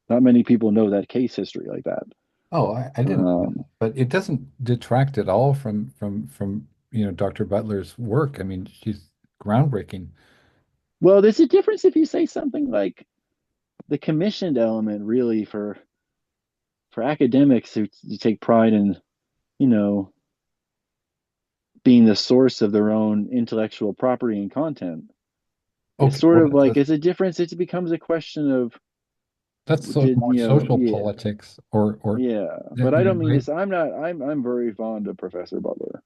not many people know that case history like that. Oh, I didn't know that. Um, But it doesn't detract at all from Dr. Butler's work. I mean, she's groundbreaking. well, there's a difference if you say something like the commissioned element, really, for academics who take pride in, you know, being the source of their own intellectual property and content. It's Okay, sort well of like it's a difference. It becomes a question of did more social yeah, politics or yeah. But I don't mean right? this. I'm not. I'm very fond of Professor Butler.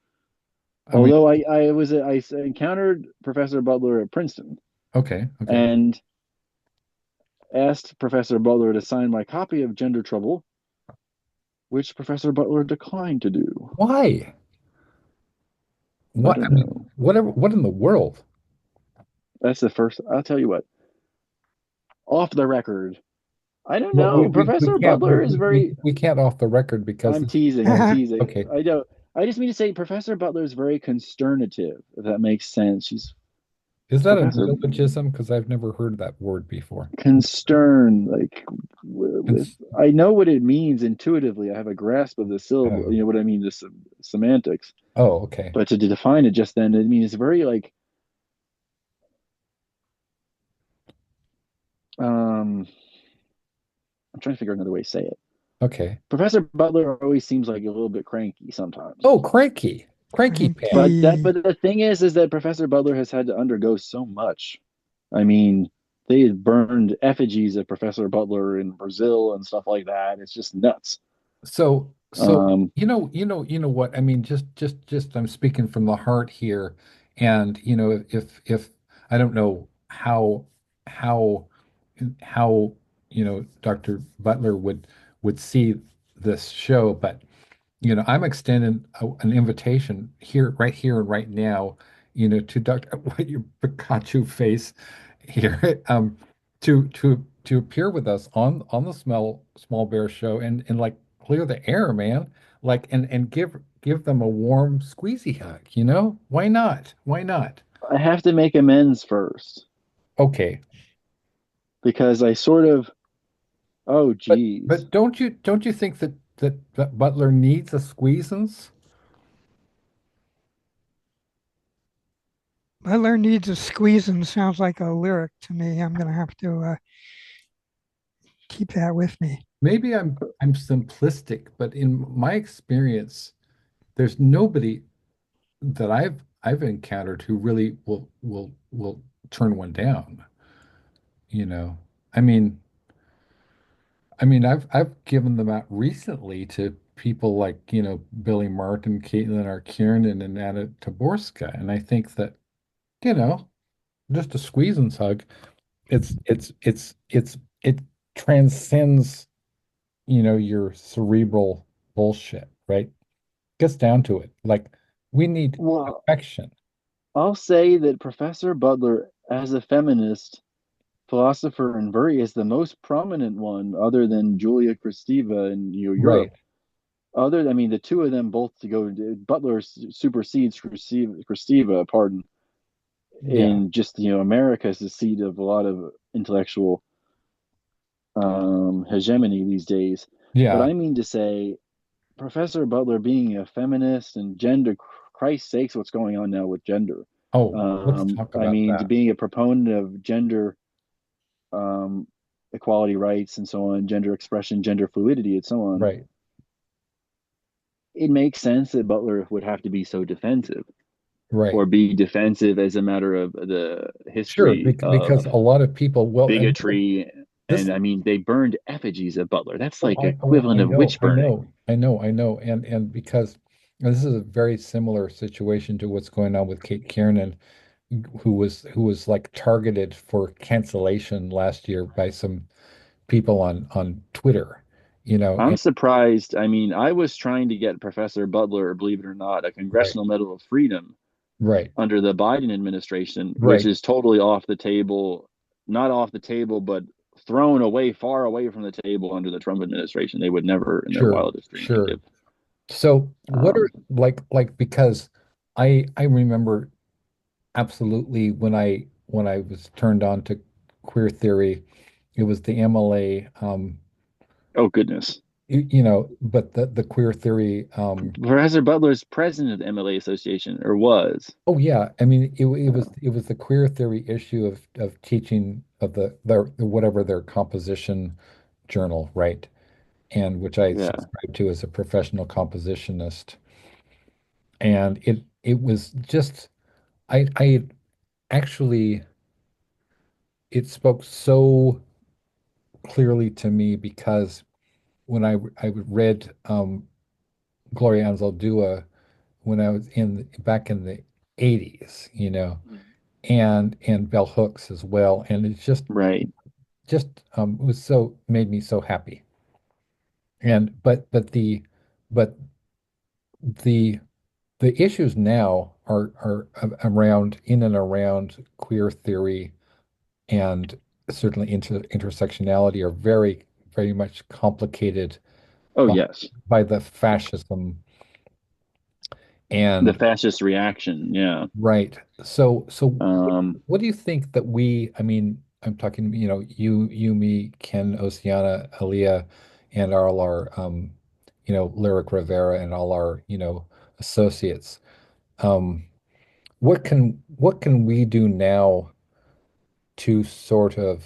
I mean, Although I encountered Professor Butler at Princeton okay, okay. and asked Professor Butler to sign my copy of Gender Trouble, which Professor Butler declined to do. Why? I What? I don't mean, know. whatever. What in the world? That's the first. I'll tell you what. Off the record, I don't Well, know. Professor Butler is very. we can't off the record because I'm this, teasing. I'm okay, teasing. okay. I don't. I just mean to say Professor Butler is very consternative. If that makes sense. She's Is that a Professor neologism? Because I've never heard that word before. concerned. Like with, Cons I know what it means intuitively. I have a grasp of the syllable. You oh, know what I mean? The semantics. oh, okay. But to define it just then, it means very like. I'm trying to figure out another way to say it. Okay. Professor Butler always seems like a little bit cranky sometimes. Oh, cranky. Cranky pants. Cranky. But the thing is that Professor Butler has had to undergo so much. I mean, they had burned effigies of Professor Butler in Brazil and stuff like that. It's just nuts. So Um, you know what? I mean, just I'm speaking from the heart here. And if I don't know how how Dr. Butler would see this show, but I'm extending an invitation here and right now, to Dr. What your Pikachu face here, to appear with us on the Small Bear Show and like clear the air, man. Like and give them a warm squeezy hug, Why not? Why not? I have to make amends first Okay. because I sort of, oh, geez. But don't you think that Butler needs a squeezins? Butler needs a squeezing sounds like a lyric to me. I'm gonna have to keep that with me. Maybe I'm simplistic, but in my experience, there's nobody that I've encountered who really will turn one down, you know. I mean, I've given them out recently to people like, Billy Martin, Caitlin Arkiernan, and Anna Taborska, and I think that, you know, just a squeeze and hug, it transcends, your cerebral bullshit, right? Gets down to it. Like we need Well, affection. I'll say that Professor Butler, as a feminist philosopher and very, is the most prominent one other than Julia Kristeva in Europe. Right. I mean, the two of them both to go. Butler supersedes Kristeva, pardon, Yeah. in just America is the seat of a lot of intellectual hegemony these days. But Yeah. I mean to say, Professor Butler being a feminist and gender, Christ's sakes, what's going on now with gender? Oh, let's talk I about mean, to that. being a proponent of gender um, equality rights and so on, gender expression, gender fluidity, and so on. Right. It makes sense that Butler would have to be so defensive. right. or be defensive as a matter of the Sure, history because of a lot of people, well, and bigotry. this, And I mean, they burned effigies of Butler. That's oh, like equivalent I of know, witch burning. I know, and because this is a very similar situation to what's going on with Kate Kiernan, who was like targeted for cancellation last year by some people on Twitter, I'm and surprised. I mean, I was trying to get Professor Butler, believe it or not, a right, Congressional Medal of Freedom right, under the Biden administration, which right, is totally off the table, not off the table, but thrown away, far away from the table under the Trump administration. They would never in their sure, wildest dreams sure. give. So what are Um, because I remember absolutely when I was turned on to queer theory, it was the MLA, oh, goodness. but the queer theory, Professor Butler's president of the MLA Association, or was. oh yeah, I mean it was the queer theory issue of teaching of the whatever their composition journal, right? And which I Yeah. subscribe to as a professional compositionist. And it was just I actually it spoke so clearly to me because when I read Gloria Anzaldúa when I was in back in the 80s, and Bell Hooks as well, and it Right. just was so made me so happy. And but the the issues now are around in and around queer theory and certainly intersectionality are very much complicated Oh, by yes. the fascism The and fascist reaction. Yeah. right. So Um, what do you think that I mean, I'm talking, me, Ken, Oceana, Aaliyah, and all our, Lyric Rivera and all our, associates. Um, what can we do now to sort of,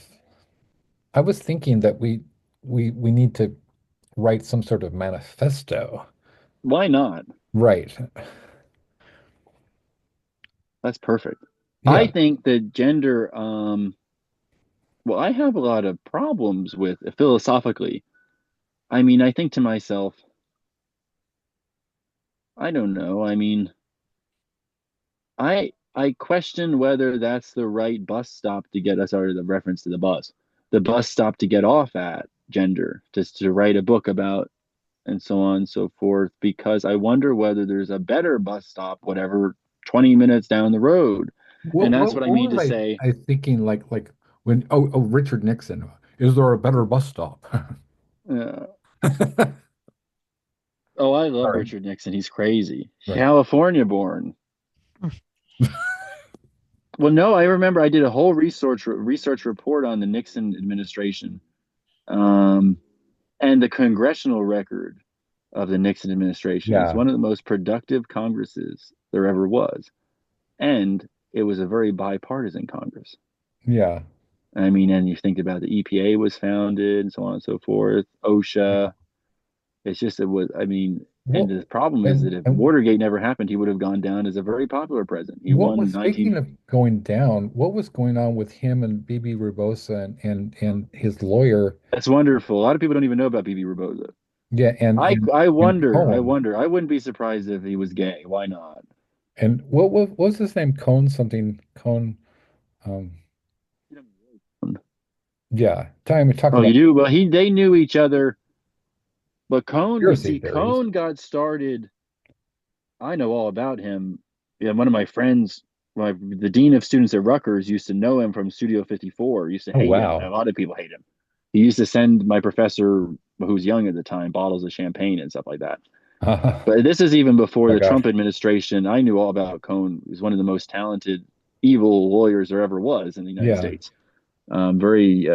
I was thinking that we need to write some sort of manifesto. why not? Right. That's perfect. I Yeah. think that gender, well, I have a lot of problems with philosophically. I mean, I think to myself, I don't know. I mean, I question whether that's the right bus stop to get us out of the reference to the bus stop to get off at gender, just to write a book about and so on and so forth, because I wonder whether there's a better bus stop, whatever, 20 minutes down the road. And that's what I What mean was to say. I thinking like when Richard Nixon, is there a better bus stop? Uh, oh, I love Sorry. Richard Nixon. He's crazy. Right. California born. Well, no, I remember I did a whole research report on the Nixon administration, um, and the congressional record of the Nixon administration. It's Yeah. one of the most productive Congresses there ever was, and it was a very bipartisan Congress. Yeah. I mean, and you think about the EPA was founded and so on and so forth, OSHA. It's just it was. I mean, and What the problem is that if and Watergate never happened, he would have gone down as a very popular president. He what won was speaking 19. of going down, what was going on with him and BB Rabosa and his lawyer? That's wonderful. A lot of people don't even know about BB Rabosa. Yeah, I and wonder. I Cohen. wonder. I wouldn't be surprised if he was gay. Why not? And what was his name? Cohen something Cohen. Um, yeah. Time we talk Oh, you about do? Well, they knew each other, but conspiracy theories. Cohn got started. I know all about him. Yeah, one of my friends, the dean of students at Rutgers, used to know him from Studio 54. Used to Oh hate him. A wow. lot of people hate him. He used to send my professor, who was young at the time, bottles of champagne and stuff like that. But this is even before My the gosh. Trump administration. I knew all about Cohn. He's one of the most talented, evil lawyers there ever was in the United Yeah. States. Very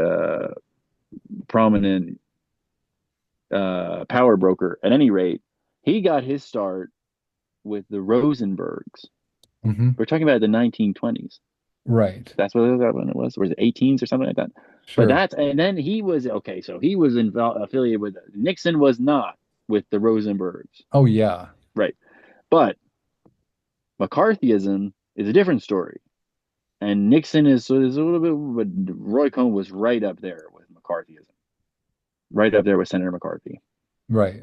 prominent power broker. At any rate, he got his start with the Rosenbergs. Hmm. We're talking about the 1920s. Right. That's what when it was. Was it 18s or something like that? But Sure. that's and then he was okay. So he was affiliated with Nixon. Was not with the Rosenbergs, Oh yeah. right? But McCarthyism is a different story. And Nixon is a little bit, but Roy Cohn was right up there with McCarthyism, right up there with Senator McCarthy. Right.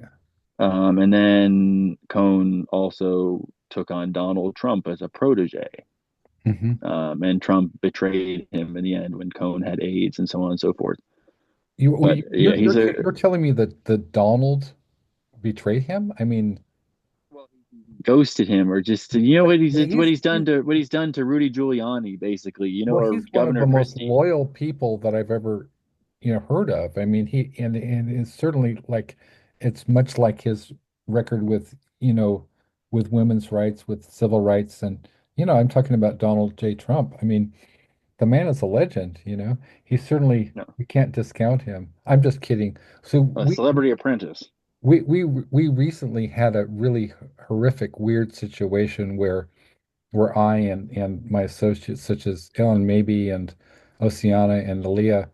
And then Cohn also took on Donald Trump as a protege. Hmm. And Trump betrayed him in the end when Cohn had AIDS and so on and so forth. You, But yeah, he's a you're telling me that the Donald betrayed him? I mean, well, he ghosted him, or just what he's he's done to Rudy Giuliani, basically. well, Or he's one of Governor the most Christie. loyal people that I've ever, heard of. I mean, and it's certainly like it's much like his record with, with women's rights, with civil rights, and I'm talking about Donald J. Trump. I mean, the man is a legend. He's certainly No, we can't discount him. I'm just kidding. So a Celebrity Apprentice. we recently had a really horrific, weird situation where I and my associates, such as Ellen Mabey and Oceana and Aaliyah,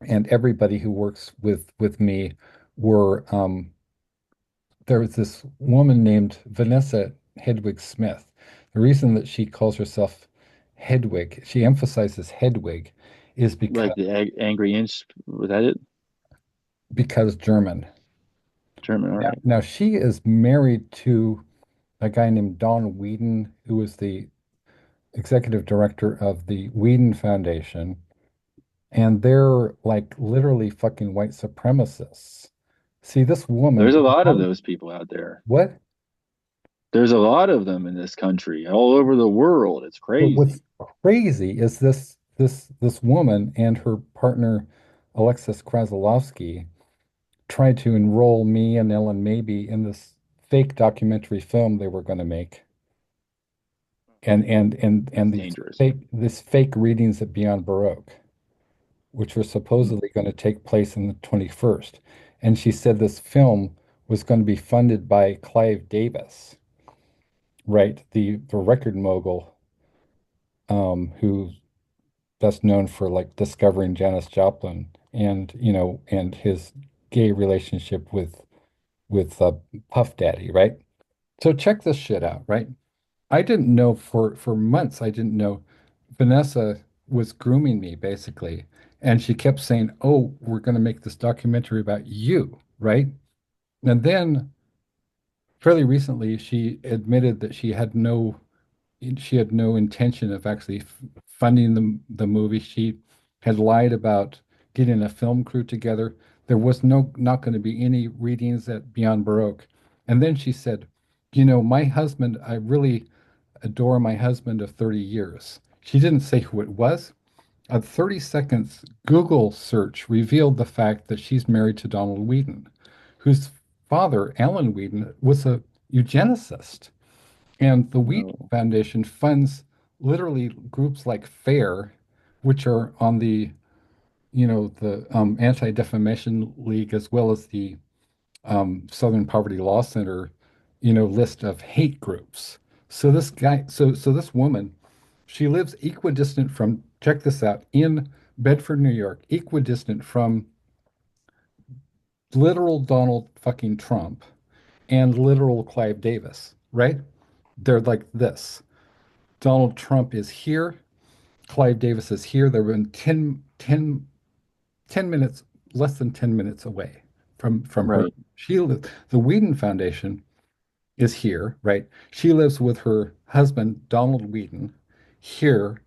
and everybody who works with me, were there was this woman named Vanessa Hedwig Smith. The reason that she calls herself Hedwig, she emphasizes Hedwig, is Like the Angry Inch, was that it? because German. German, all right. Now she is married to a guy named Don Whedon, who is the executive director of the Whedon Foundation, and they're like literally fucking white supremacists. See, this There's woman, a lot of those people out there. what? There's a lot of them in this country, all over the world. It's But what's crazy. crazy is this woman and her partner Alexis Kraslovsky tried to enroll me and Ellen Mabey in this fake documentary film they were going to make, That's and dangerous. this fake readings at Beyond Baroque, which were Hmm. supposedly going to take place in the 21st. And she said this film was going to be funded by Clive Davis, right? The record mogul, who's best known for like discovering Janis Joplin and, and his gay relationship with Puff Daddy, right? So check this shit out, right? I didn't know for months, I didn't know Vanessa was grooming me basically. And she kept saying, "Oh, we're going to make this documentary about you," right? And then fairly recently, she admitted that she had no intention of actually funding the movie. She had lied about getting a film crew together. There was not going to be any readings at Beyond Baroque. And then she said, my husband, I really adore my husband of 30 years. She didn't say who it was. A 30 seconds Google search revealed the fact that she's married to Donald Whedon, whose father, Alan Whedon, was a eugenicist. And the Wheaton No, Foundation funds literally groups like FAIR, which are on the Anti-Defamation League, as well as the Southern Poverty Law Center, list of hate groups. So this woman, she lives equidistant from, check this out, in Bedford, New York, equidistant from literal Donald fucking Trump and literal Clive Davis, right? They're like this. Donald Trump is here. Clive Davis is here. They're in 10 minutes, less than 10 minutes away from her. right. The Whedon Foundation is here, right? She lives with her husband, Donald Whedon, here.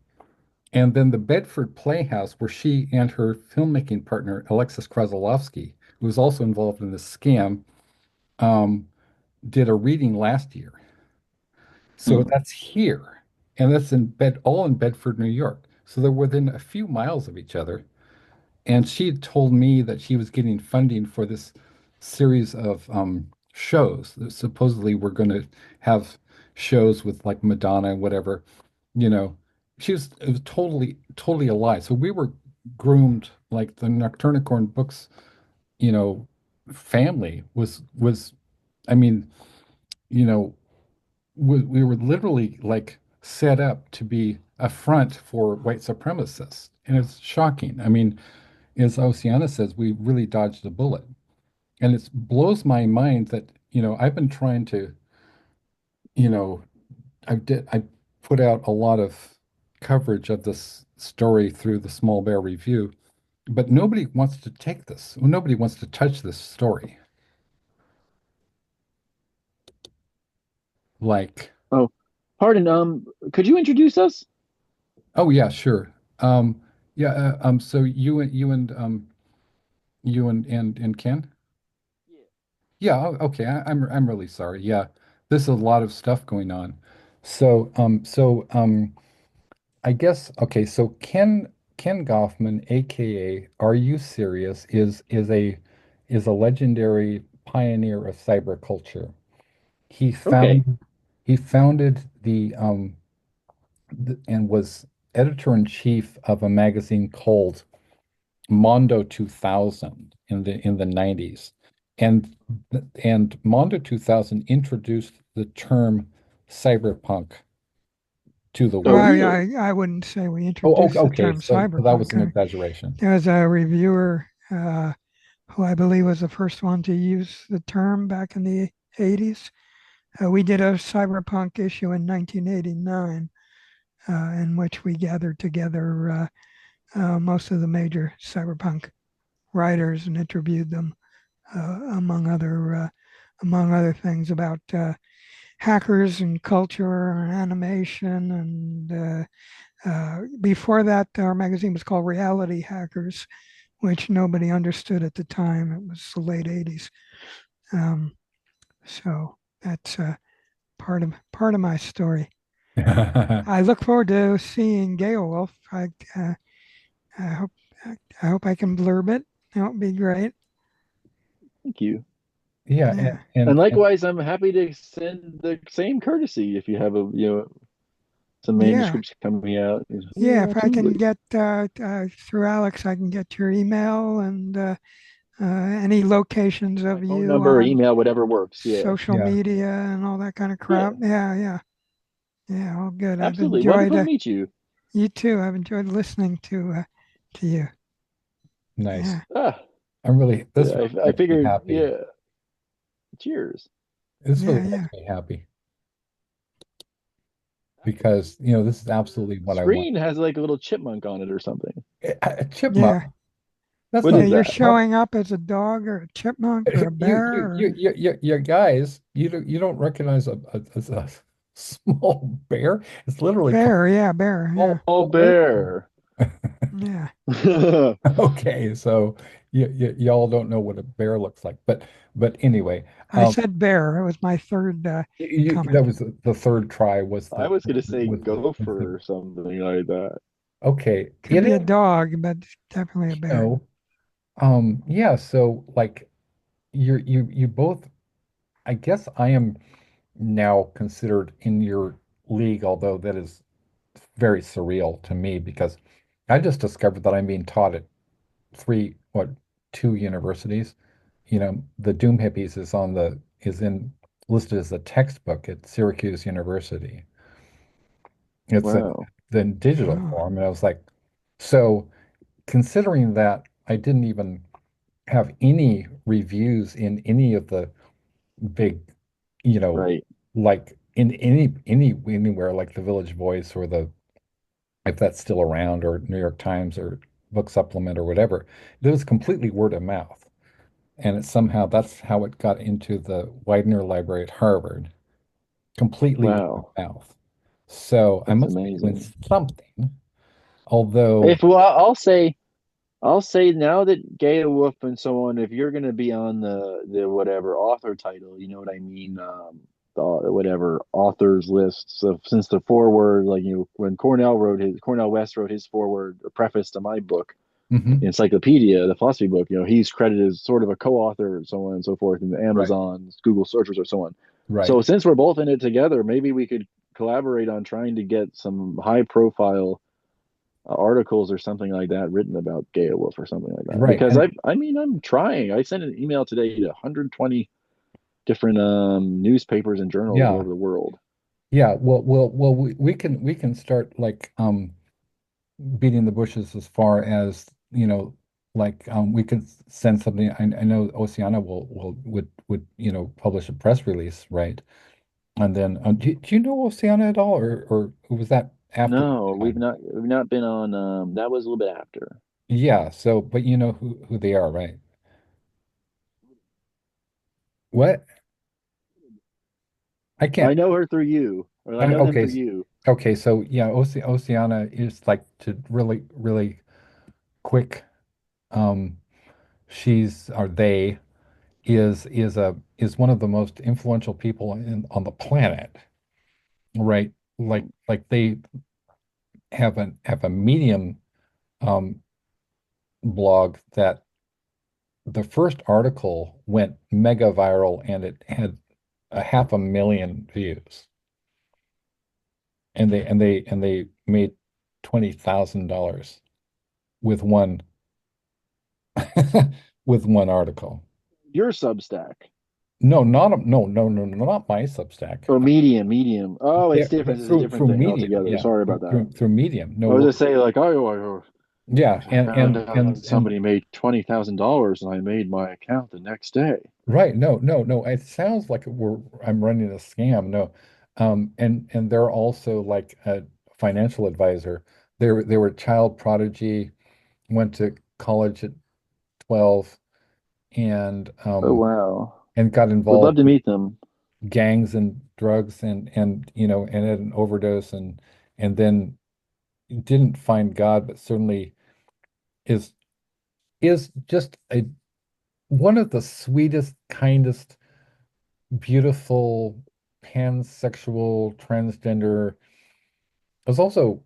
And then the Bedford Playhouse, where she and her filmmaking partner, Alexis Kraslovsky, who was also involved in this scam, um, did a reading last year. So Hmm. that's here. And that's all in Bedford, New York. So they're within a few miles of each other. And she had told me that she was getting funding for this series of shows that supposedly were going to have shows with like Madonna and whatever. You know, it was totally a lie. So we were groomed like the Nocturnicorn Books, you know, family I mean, you know, we were literally like set up to be a front for white supremacists. And it's shocking. I mean, as Oceana says, we really dodged a bullet. And it blows my mind that, I've been trying to, you know, I put out a lot of coverage of this story through the Small Bear Review, but nobody wants to take this. Well, nobody wants to touch this story. Like, Oh, pardon. Could you introduce us? oh yeah, sure. Yeah, so you and Ken? Yeah, okay. I'm really sorry. Yeah, there's a lot of stuff going on. So I guess okay. So Ken Goffman, aka Are You Serious, is a legendary pioneer of cyberculture. He Okay. he founded and was editor-in-chief of a magazine called Mondo 2000 in the 90s. And and Mondo 2000 introduced the term cyberpunk to the Well, Oh, world. really? I wouldn't say we Oh, introduced the okay. term So that was cyberpunk. an exaggeration. There was a reviewer who I believe was the first one to use the term back in the 80s. We did a cyberpunk issue in 1989 in which we gathered together most of the major cyberpunk writers and interviewed them, among other things, about hackers and culture and animation. And before that, our magazine was called Reality Hackers, which nobody understood at the time. It was the late 80s. Um, so that's part of my story. I look forward to seeing Wolf. I hope I hope I can blurb it. That would be great. Thank you. Yeah, Yeah, And and likewise, I'm happy to send the same courtesy if you have some yeah, manuscripts coming out. yeah. Yeah, If I can absolutely. get through Alex, I can get your email and any locations My of phone you number or on email, whatever works. Yeah. social yeah, media and all that kind of Yeah, crap. Yeah, yeah, yeah. All good. I've absolutely. enjoyed Wonderful to meet you. you too. I've enjoyed listening to you. nice. Yeah, Ah, This yeah, really I makes me figured, happy. yeah, cheers. This really yeah, makes yeah, me happy Absolutely. because, this is Your absolutely what I want. screen has like a little chipmunk on it or something. A chipmunk. yeah. That's What Yeah, not is you're that? how showing up as a dog or a chipmunk or a bear or you guys, you don't recognize a small bear? It's literally called bear. Yeah, bear. Yeah, Oh, bear. bear. yeah. Okay, so y'all don't know what a bear looks like, but anyway, I said bear. It was my third that comment. was the third try was I was gonna say was gopher the or something like that. okay. Could It be is, a dog, but it's definitely a bear. yeah. So like you both. I guess I am now considered in your league, although that is very surreal to me because I just discovered that I'm being taught at two universities. The Doom Hippies is in listed as a textbook at Syracuse University. It's a Wow. the digital Oh, form, and I was like, so considering that I didn't even have any reviews in any of the big, you know, Right. like in anywhere like the Village Voice or the if that's still around or New York Times or Book Supplement or whatever, it was completely word of mouth. And somehow that's how it got into the Widener Library at Harvard, completely word of Wow. mouth. So I That's must be doing amazing. something, although, If well, I'll say now that Gaia Wolf and so on, if you're gonna be on the whatever author title, you know what I mean, the whatever authors lists of since the foreword, like when Cornell West wrote his foreword or preface to my book, the mhm, encyclopedia, the philosophy book, he's credited as sort of a co-author and so on and so forth in the right, Amazon's, Google searches or so on. right. So since we're both in it together, maybe we could collaborate on trying to get some high profile articles or something like that written about Gaia Wolf or something like that. Right. Because And I mean, I'm trying. I sent an email today to 120 different newspapers and journals all yeah, over the world. yeah. Well, we can start like beating the bushes as far as, like we could send something. I know Oceana would publish a press release, right? And then, do you know Oceana at all, or was that after No, your time? we've not been on. That was a little bit after. Yeah. So, but you know who they are, right? What? I I can't. know her through you, or I know them Okay. through you. Okay. So yeah, Oceana is like to really quick. Um, she's or they is one of the most influential people on the planet, right? Like they have a Medium um blog that the first article went mega viral and it had a 500,000 views, and they made $20,000 with one with one article. Your Substack. No, not my Substack. Oh, Medium. Oh, Yeah, it's different. but It's a different through thing Medium, altogether. yeah, Sorry about that. through Medium. No, I was just saying, like, yeah, I found out somebody made $20,000 and I made my account the next day. right. No. It sounds like I'm running a scam. No, and they're also like a financial advisor. They were child prodigy, went to college at 12, and Oh, wow. got Would love involved to with meet them. gangs and drugs and and had an overdose and then didn't find God, but certainly is just a one of the sweetest, kindest, beautiful, pansexual, transgender. Is also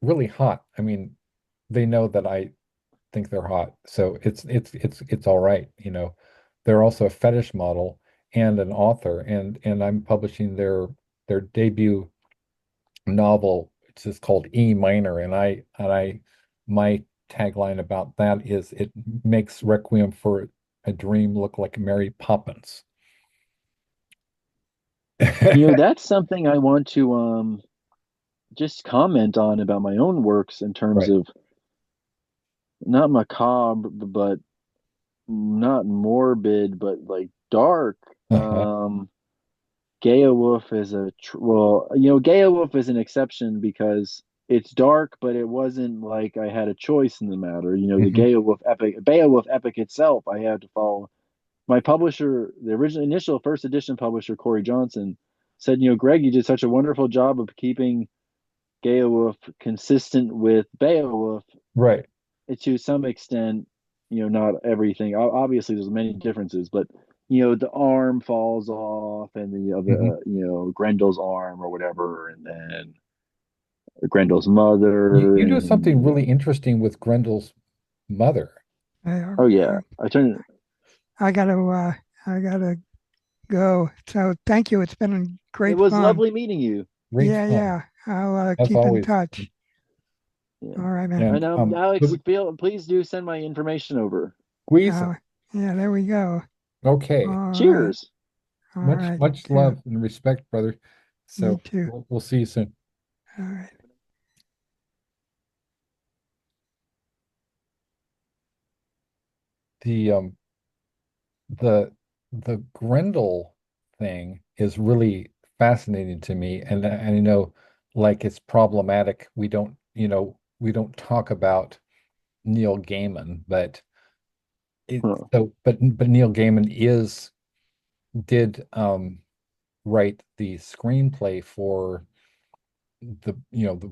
really hot. I mean, they know that I think they're hot, so it's all right, you know. They're also a fetish model and an author, and I'm publishing their debut novel. It's just called E minor, and I my tagline about that is it makes Requiem for a Dream look like Mary Poppins. That's something I want to just comment on about my own works in terms Right. of not macabre, but not morbid, but like dark. Uh-huh. Gaia Wolf is Gaia Wolf is an exception because it's dark, but it wasn't like I had a choice in the matter. The Hmm. Beowulf epic itself, I had to follow. My publisher, the original initial first edition publisher, Corey Johnson, said, Greg, you did such a wonderful job of keeping Gaia Wolf consistent with Beowulf Right. to some extent, not everything. Obviously, there's many differences, but the arm falls off, and Hmm. Grendel's arm or whatever, and then Grendel's You mother, do something and really interesting with Grendel's mother. I, oh yeah, I turned. I gotta I gotta go. So thank you. It's been It great was fun. lovely meeting you. Great Yeah, fun, yeah. I'll as keep in always. touch. Yeah, All right, man. and And Alex, please do send my information over. squeeze Uh, them. yeah, there we go. Okay. All right. Cheers. All Much right. much Yeah, love and respect, brother. you So too. we'll see you soon. All right. The the the Grendel thing is really fascinating to me, and I know like it's problematic. We don't talk about Neil Gaiman, but Huh. but Neil Gaiman is did write the screenplay for the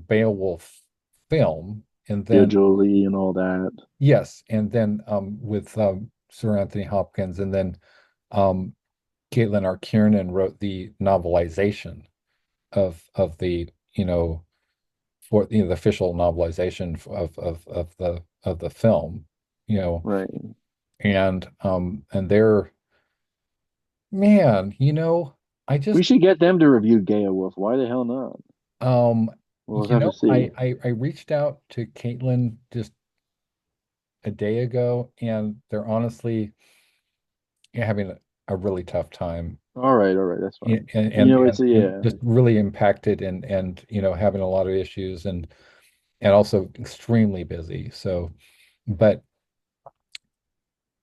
Beowulf film, and then Digitally and all that. yes, and then with Sir Anthony Hopkins, and then um Caitlin R. Kiernan wrote the novelization of the for the official novelization of the film, you know, Right. and they're man, I We just should get them to review Gaia Wolf. Why the hell not? um We'll have to see. I reached out to Caitlin just a day ago, and they're honestly having a really tough time, All right, that's fine. and Yeah. just really impacted and having a lot of issues and also extremely busy. So, but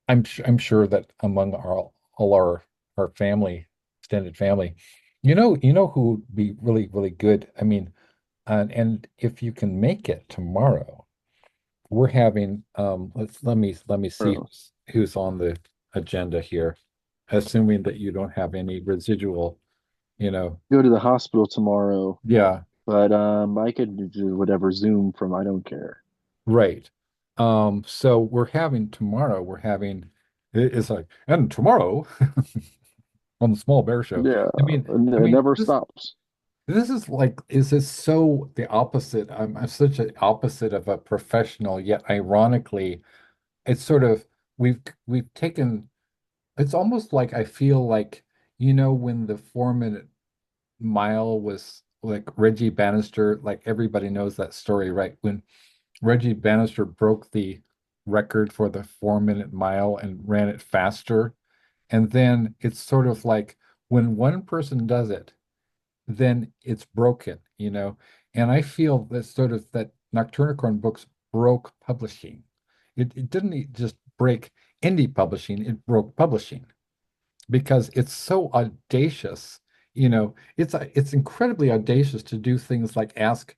I'm sure that among all our family, extended family, You know who would be really, really good? I mean, and if you can make it tomorrow, we're having let me see Or who's on the agenda here, assuming that you don't have any residual, you know. go to the hospital tomorrow, Yeah, but I could do whatever Zoom from. I don't care. right. So we're having tomorrow, it's like, and tomorrow on the Small Bear Show. Yeah, I it mean, never stops. this is like, is this so the opposite? I'm such an opposite of a professional, yet ironically, it's sort of we've taken it's almost like I feel like, when the 4 minute mile was like Reggie Bannister, like everybody knows that story, right? When Reggie Bannister broke the record for the 4 minute mile and ran it faster. And then it's sort of like when one person does it, then it's broken, you know? And I feel that sort of that Nocturnicorn books broke publishing. It didn't just break indie publishing, it broke publishing because it's so audacious. It's incredibly audacious to do things like ask,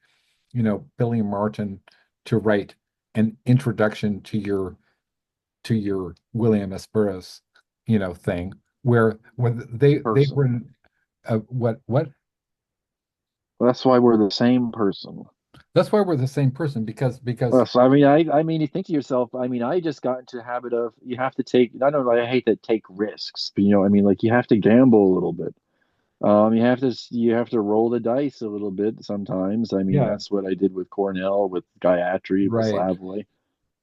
Billy Martin to write an introduction to your William S. Burroughs, thing where they were Person. what That's why we're the same person. that's why we're the same person because So I mean, you think to yourself. I mean, I just got into a habit of you have to take. I don't know. I hate to take risks, but I mean, like you have to gamble a little bit. You have to roll the dice a little bit sometimes. I mean, yeah, that's what I did with Cornell, with Gayatri, with right, Slavoj,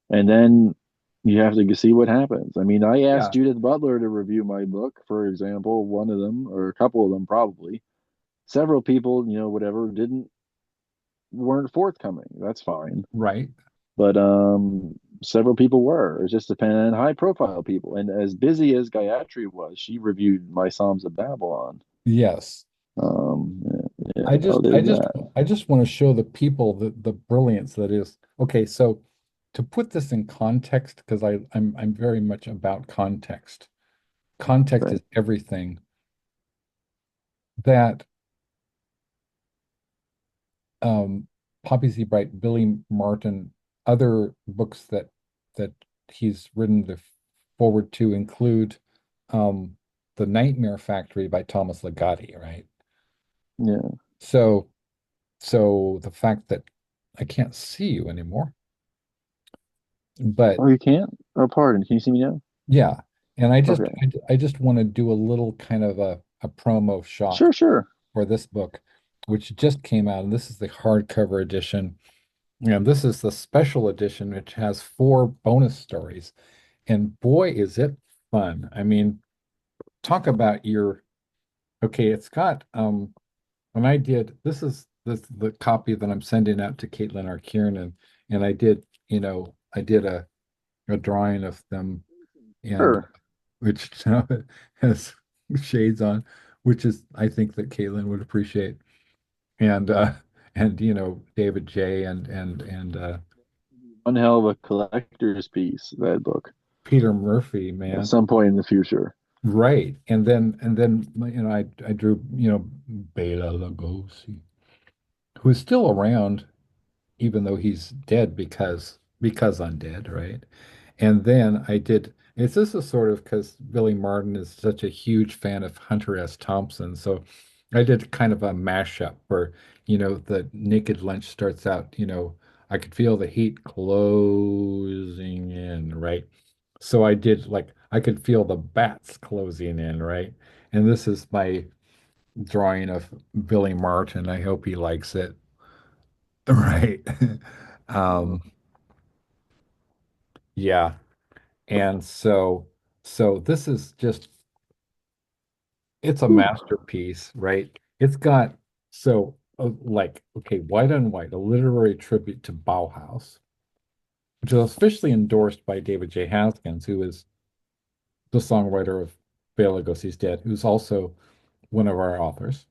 and then you have to see what happens. I mean, I asked yeah, Judith Butler to review my book, for example, one of them or a couple of them probably. Several people, whatever, didn't weren't forthcoming. That's fine, right, but several people were. It just depended on high profile people. And as busy as Gayatri was, she reviewed my Psalms of Babylon. yes. Yeah, so there's that. I just want to show the people the brilliance that is. Okay, so to put this in context, because I'm very much about context. Context Right. is everything. That Poppy Z. Brite, Billy Martin, other books that he's written the forward to include um The Nightmare Factory by Thomas Ligotti, right? Yeah. So the fact that I can't see you anymore, but Oh, you can't? Oh, pardon. Can you see me now? yeah, and Okay. I just want to do a little kind of a promo shot Sure, sure. for this book, which just came out, and this is the hardcover edition. And this is the special edition, which has four bonus stories. And boy, is it fun. I mean, talk about okay, it's got when I did this is the copy that I'm sending out to Caitlin Arkieran, and I did a drawing of them and Sure. which has shades on, which is I think that Caitlin would appreciate. And David J and One hell of a collector's piece, that book, Peter Murphy, at man. some point in the future. Right. And then I drew, Bela Lugosi, who is still around even though he's dead because undead, right? And then I did this is sort of because Billy Martin is such a huge fan of Hunter S. Thompson. So I did kind of a mashup where, the naked lunch starts out, I could feel the heat closing in, right? So I did like I could feel the bats closing in, right? And this is my drawing of Billy Martin. I hope he likes it. Right. Oh, Um, yeah. And so this is just it's a whew. masterpiece, right? It's got like okay, White on White, a literary tribute to Bauhaus, which is officially endorsed by David J. Haskins, who is the songwriter of Bela Lugosi's Dead, who's also one of our authors.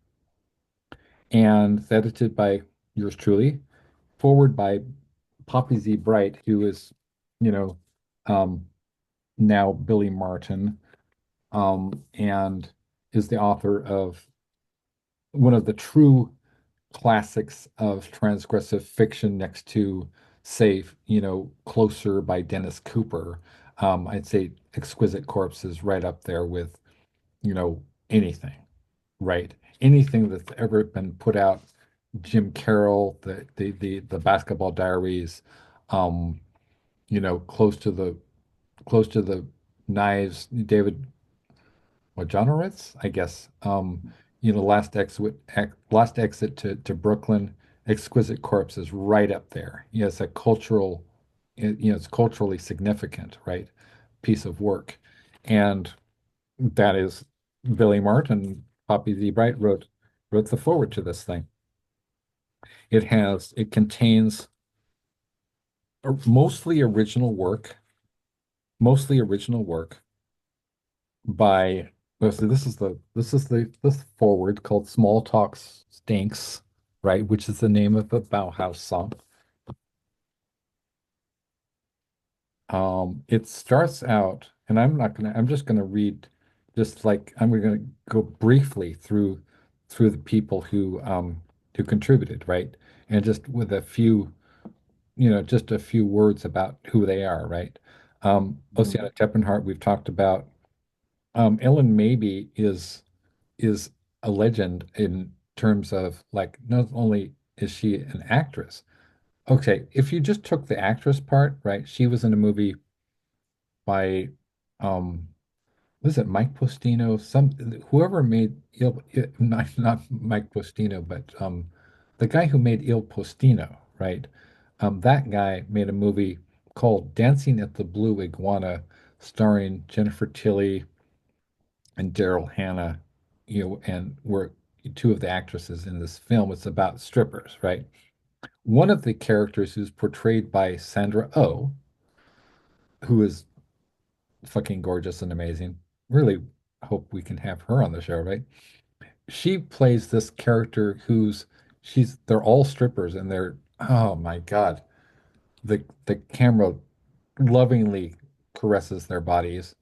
And it's edited by yours truly, forward by Poppy Z. Brite, who is, you know, um, now Billy Martin, and is the author of one of the true classics of transgressive fiction next to, say, Closer by Dennis Cooper. I'd say Exquisite Corpse is right up there with, anything, right? Anything that's ever been put out, Jim Carroll, the Basketball Diaries, um, close to the knives, David Wojnarowicz, I guess. Last exit to Brooklyn, Exquisite Corpse is right up there. It's a cultural, it's culturally significant, right? Piece of work. And that is Billy Martin, Poppy Z. Bright wrote the forward to this thing. It contains mostly original work, mostly original work by so this forward called Small Talks Stinks, right? Which is the name of the Bauhaus song. It starts out, and I'm just gonna read just like I'm gonna go briefly through the people who contributed, right? And just with a few, just a few words about who they are, right? Mhm. Oceana Teppenhart, we've talked about. Ellen Mabey is a legend in terms of like not only is she an actress. Okay, if you just took the actress part, right? She was in a movie by um was it Mike Postino? Whoever made not Mike Postino, but the guy who made Il Postino, right? That guy made a movie called Dancing at the Blue Iguana, starring Jennifer Tilly and Daryl Hannah, and were two of the actresses in this film. It's about strippers, right? One of the characters who's portrayed by Sandra Oh, who is fucking gorgeous and amazing. Really hope we can have her on the show, right? She plays this character they're all strippers and they're, oh my God. The camera lovingly caresses their bodies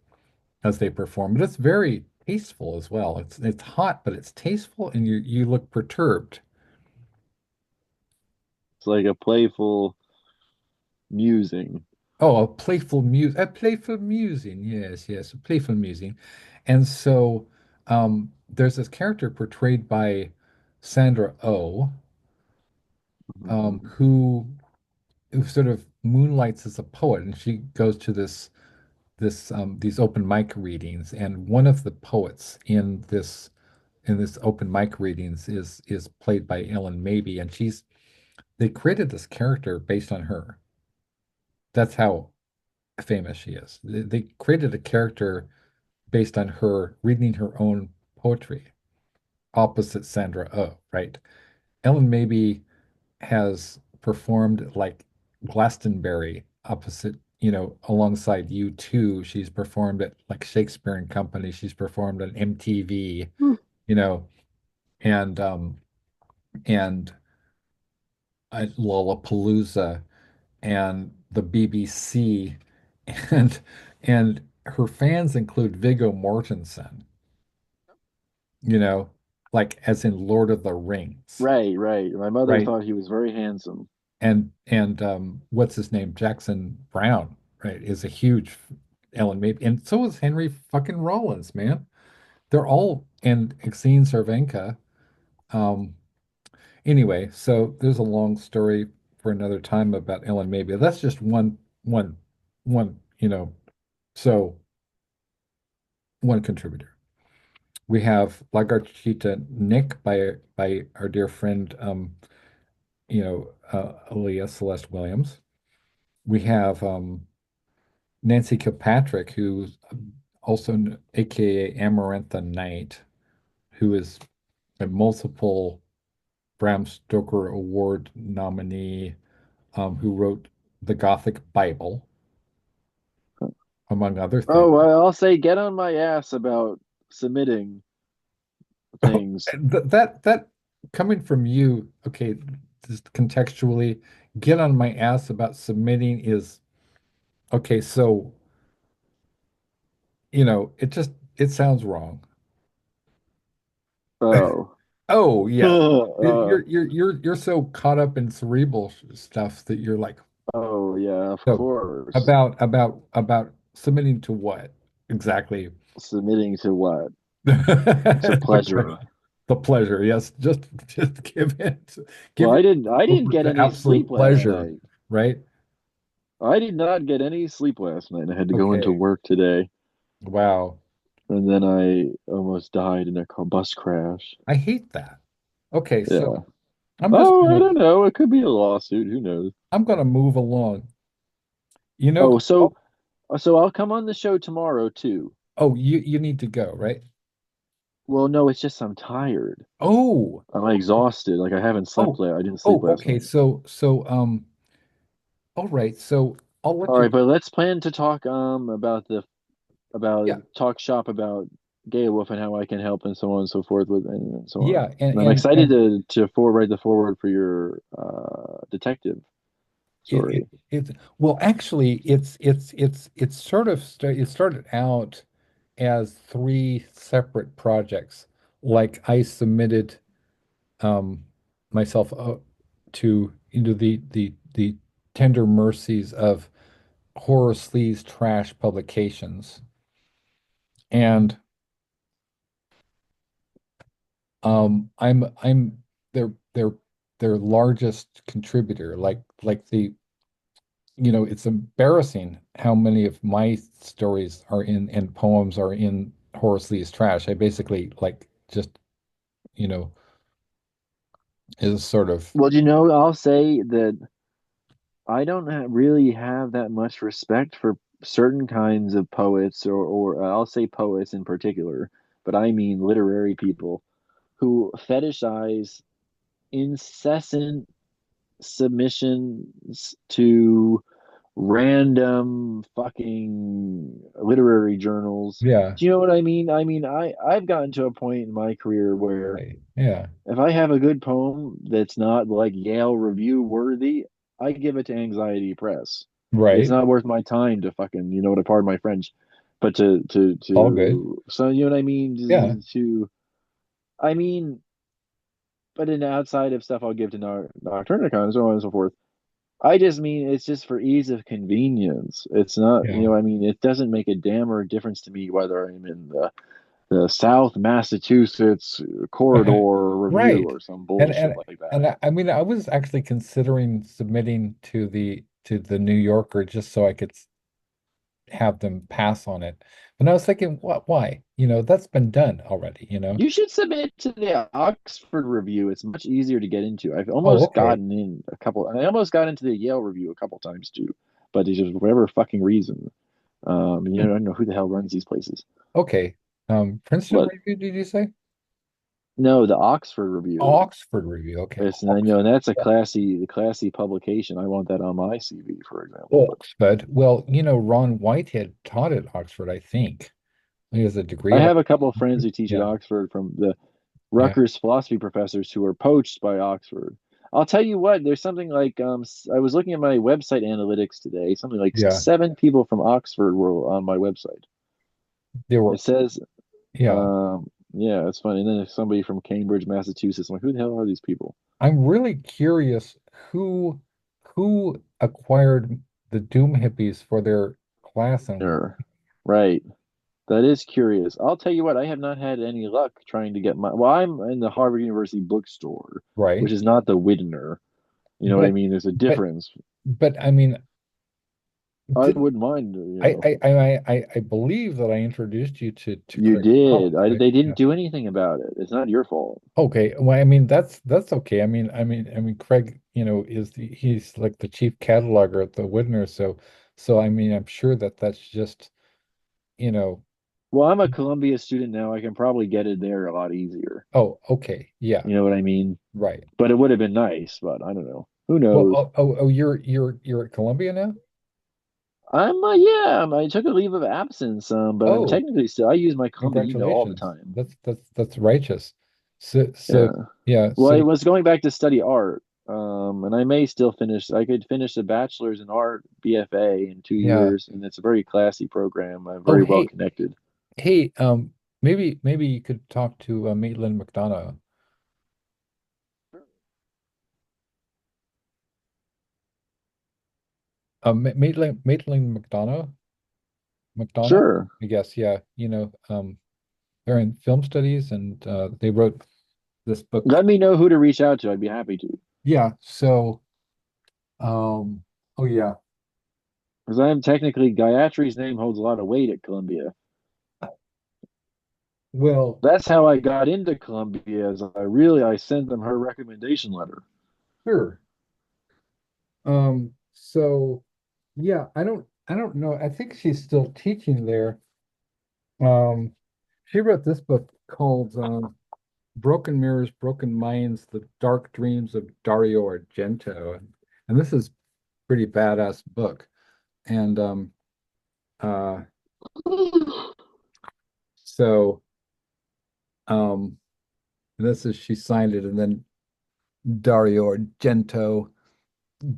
as they perform, but it's very tasteful as well. It's hot, but it's tasteful, and you look perturbed. It's like a playful musing. Oh, a playful musing. Yes, yes, a playful musing. And so there's this character portrayed by Sandra Oh, Mhm. who sort of moonlights as a poet, and she goes to this these open mic readings, and one of the poets in this open mic readings is played by Ellen Mabey, and they created this character based on her. That's how famous she is. They created a character based on her reading her own poetry opposite Sandra Oh, right? Ellen Mabey has performed like Glastonbury opposite, alongside U2. She's performed at like Shakespeare and Company. She's performed on MTV, Hmm. you know, and at Lollapalooza and the BBC, and and her fans include Viggo Mortensen, you know, like as in Lord of the Rings, Right, right. My mother right? thought he was very handsome. And what's his name? Jackson Brown, right, is a huge Ellen Maybe, and so is Henry fucking Rollins, man. They're all and Exene Cervenka. Um, anyway, so there's a long story for another time about Ellen Maybe. That's just one, so one contributor. We have Lagartita Nick by our dear friend, Aaliyah Celeste Williams. We have Nancy Kilpatrick, who's also AKA Amarantha Knight, who is a multiple Bram Stoker Award nominee, who wrote the Gothic Bible, among other Oh, things. well, I'll say get on my ass about submitting things. That coming from you, okay, just contextually, get on my ass about submitting is okay. So, it sounds wrong. Oh. Oh yeah. You're Uh, you're you're you're you're so caught up in cerebral stuff that you're like, oh yeah, of so course. about submitting to what exactly? Submitting to what? To The pleasure. the pleasure, yes. Just give Well, your I didn't over get to any sleep absolute last pleasure, night. right? I did not get any sleep last night. I had to go into Okay. work today, Wow. and then I almost died in a bus crash. I hate that. Okay, so Yeah. I'm just Oh, I gonna don't know. It could be a lawsuit. Who knows? I'm gonna move along. You know, Oh, oh, so I'll come on the show tomorrow too. oh, you need to go, right? Well, no, it's just I'm tired. Oh, I'm exhausted. Like I haven't slept oh, late. I didn't sleep oh, last okay. night. So all right. So I'll let All you right, go. but let's plan to talk about Yeah, talk shop about Gay Wolf and how I can help and so on and so forth with and so on. yeah, and And I'm and excited and to forward write the forward for your detective it, it story. it's well, actually, it's sort of it started out as three separate projects. Like I submitted um myself to into the tender mercies of horror sleaze trash publications, and I'm their largest contributor. Like it's embarrassing how many of my stories are in and poems are in horror sleaze trash. I basically like just you know is sort of Well, I'll say that I don't really have that much respect for certain kinds of poets, or I'll say poets in particular, but I mean literary people who fetishize incessant submissions to random fucking literary journals. yeah, Do you know what I mean? I've gotten to a point in my career where right, yeah, if I have a good poem that's not like Yale Review worthy, I give it to Anxiety Press. It's right, not worth my time to fucking, to pardon my French, but all good, so you know what I mean? yeah, I mean, but in the outside of stuff I'll give to Nocturnicon and so on and so forth. I just mean it's just for ease of convenience. It's not, yeah, it doesn't make a damn or difference to me whether I'm in the South Massachusetts corridor review right. or some And bullshit and like that. and I mean, I was actually considering submitting to the New Yorker just so I could have them pass on it. But I was thinking, what? Why? That's been done already. You should submit to the Oxford review. It's much easier to get into. I've Oh, almost okay. gotten in a couple, and I almost got into the Yale review a couple times too, but it's just whatever fucking reason. I Hmm. don't know who the hell runs these places. Okay. Princeton But review, did you say? no, the Oxford review. Oxford review. Okay. It's and Oxford. that's the classy publication. I want that on my CV, for example. But Oxford. Well, Ron Whitehead taught at Oxford, I think. He has a degree I at have a Oxford. couple of friends who teach at Yeah. Oxford from the Yeah. Rutgers philosophy professors who were poached by Oxford. I'll tell you what, there's something like I was looking at my website analytics today. Something like Yeah. 7 people from Oxford were on my website. There were, It says, yeah. yeah, it's funny. And then there's somebody from Cambridge, Massachusetts. I'm like, who the hell are these people? I'm really curious who acquired the Doom hippies for their class and Sure, right. That is curious. I'll tell you what, I have not had any luck trying to get my. Well, I'm in the Harvard University bookstore, right. which is not the Widner. You know what I But mean? There's a but difference. but I mean, I didn't wouldn't mind, I believe that I introduced you to You Craig did. Thomas, right? They Yeah. didn't do anything about it. It's not your fault. Okay. Well, I mean that's okay. I mean Craig, he's like the chief cataloger at the Widner, so I mean I'm sure that that's just, you know, Well, I'm a Columbia student now. I can probably get it there a lot easier. oh, okay. Yeah, You know what I mean? right. But it would have been nice, but I don't know. Who Well, knows? oh, you're at Columbia now? I took a leave of absence, but I'm Oh, technically still. I use my Columbia email all the congratulations. time. That's righteous. So Yeah. yeah, Well, so I was going back to study art, and I may still finish. I could finish a bachelor's in art, BFA, in two yeah. years, and it's a very classy program. I'm Oh, very well connected. hey, maybe you could talk to Maitland McDonough. Maitland McDonough, Sure. I guess. Yeah, they're in film studies, and they wrote this book. Let me know who to reach out to. I'd be happy to. Yeah. So, oh yeah. Because I am technically Gayatri's name holds a lot of weight at Columbia. Well, That's how I got into Columbia. I sent them her recommendation letter. sure. So yeah, I don't know. I think she's still teaching there. Um, she wrote this book called Broken Mirrors, Broken Minds, The Dark Dreams of Dario Argento. And this is pretty badass book. And uh so um this is she signed it, and then Dario Argento,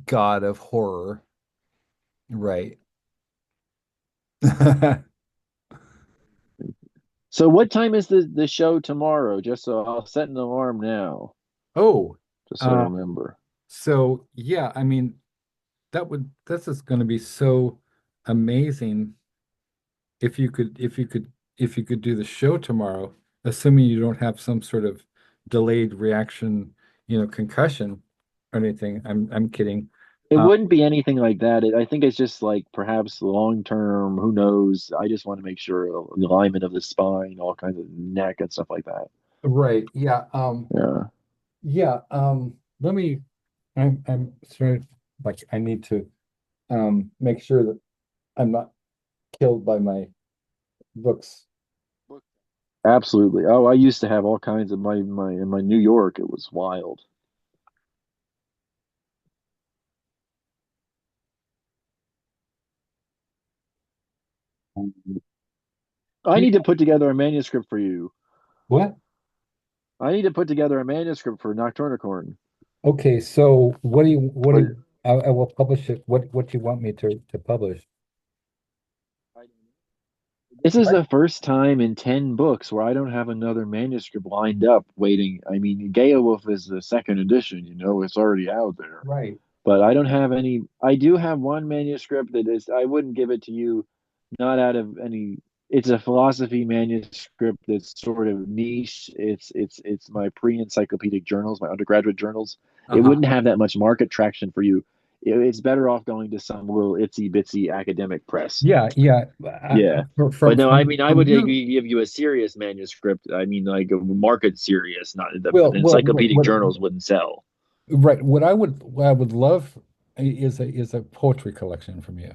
God of Horror. Right. So what time is the show tomorrow? Just so I'll set an alarm now, Oh, just so I uh remember. so yeah, I mean this is going to be so amazing if you could do the show tomorrow, assuming you don't have some sort of delayed reaction, concussion or anything. I'm kidding. It Uh, wouldn't be anything like that. I think it's just like perhaps long term, who knows? I just want to make sure the alignment of the spine, all kinds of neck and stuff like that. right. Yeah. Yeah. Yeah. Let me. I'm sort of like I need to make sure that I'm not killed by my books. Absolutely. Oh, I used to have all kinds of my in my New York. It was wild. I Yeah. need to put together a manuscript for you. What? I need to put together a manuscript for Nocturnicorn. Okay. So what do But you, I will publish it. What you want me to publish? this is Right. the first time in 10 books where I don't have another manuscript lined up waiting. I mean, Beowulf is the second edition, it's already out there. Right. But I don't have any. I do have one manuscript that is, I wouldn't give it to you, not out of any. It's a philosophy manuscript that's sort of niche. It's my pre-encyclopedic journals, my undergraduate journals. It Uh-huh. wouldn't have that much market traction for you. It's better off going to some little itsy bitsy academic press. Yeah, yeah. Yeah. From But no, I mean, I from would you. give you a serious manuscript. I mean, like a market serious, not Well, the well, encyclopedic journals wouldn't sell. right. What I would love is a poetry collection from you.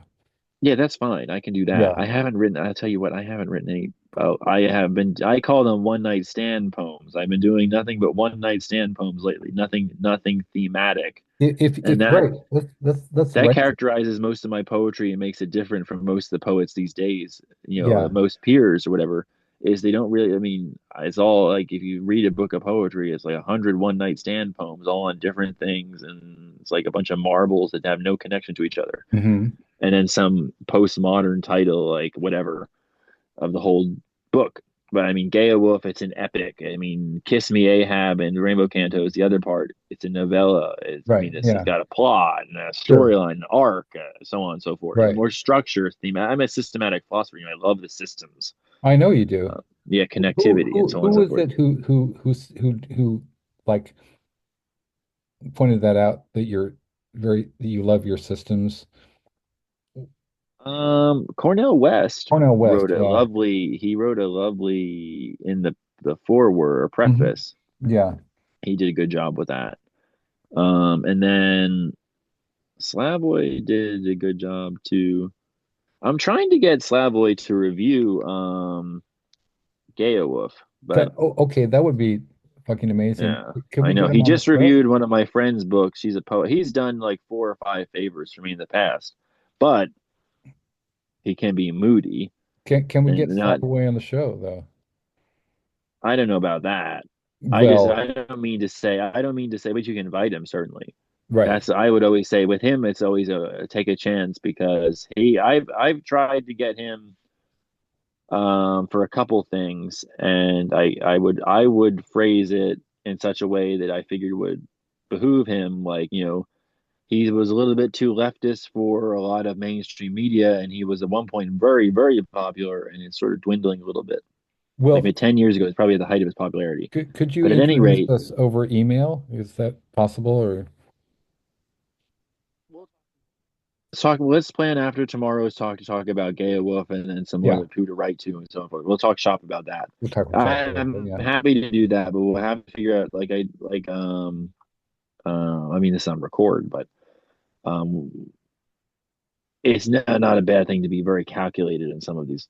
Yeah, that's fine. I can do that. Yeah. I haven't written, I'll tell you what, I haven't written any. Oh, I call them one night stand poems. I've been doing nothing but one night stand poems lately. Nothing thematic. If And that right, let's that write. characterizes most of my poetry and makes it different from most of the poets these days, Yeah. most peers or whatever, is they don't really, I mean, it's all like if you read a book of poetry, it's like 100 one night stand poems all on different things. And it's like a bunch of marbles that have no connection to each other, Hmm. and then some postmodern title like whatever of the whole book. But I mean, Gaia Wolf, it's an epic. I mean, Kiss Me Ahab and Rainbow Canto is the other part. It's a novella. I Right. mean, it's Yeah. got a plot and a Sure. storyline, an arc, so on and so forth. And Right. more structure, theme. I'm a systematic philosopher. I love the systems, I know you do. yeah, Who connectivity, and who so on and who so is forth. it who like pointed that out that you love your systems? Cornell West Cornell West. wrote a Yeah. lovely. He wrote a lovely in the foreword or Hmm. preface. Yeah. He did a good job with that. And then Slavoy did a good job too. I'm trying to get Slavoy to review Wolf, but Okay, that would be fucking amazing. yeah, Can I we know. get him He on the just show? reviewed one of my friend's books. He's a poet. He's done like 4 or 5 favors for me in the past, but he can be moody Can we and get not. Slapaway on the show though? I don't know about that. Well, I don't mean to say, but you can invite him certainly. right. That's I would always say with him. It's always a take a chance because I've tried to get him for a couple things, and I would phrase it in such a way that I figured would behoove him, like he was a little bit too leftist for a lot of mainstream media, and he was at one point very, very popular, and it's sort of dwindling a little bit. Like Well, 10 years ago, it's probably at the height of his popularity. could you But at any introduce rate, us over email? Is that possible or we'll let's talk. Let's plan after tomorrow's talk to talk about Gaia Wolf and then some yeah, other who to write to and so forth. We'll talk shop about that. we'll talk with Shop about that, I'm yeah. happy to do that, but we'll have to figure out I mean this is on record, but um it's not a bad thing to be very calculated in some of these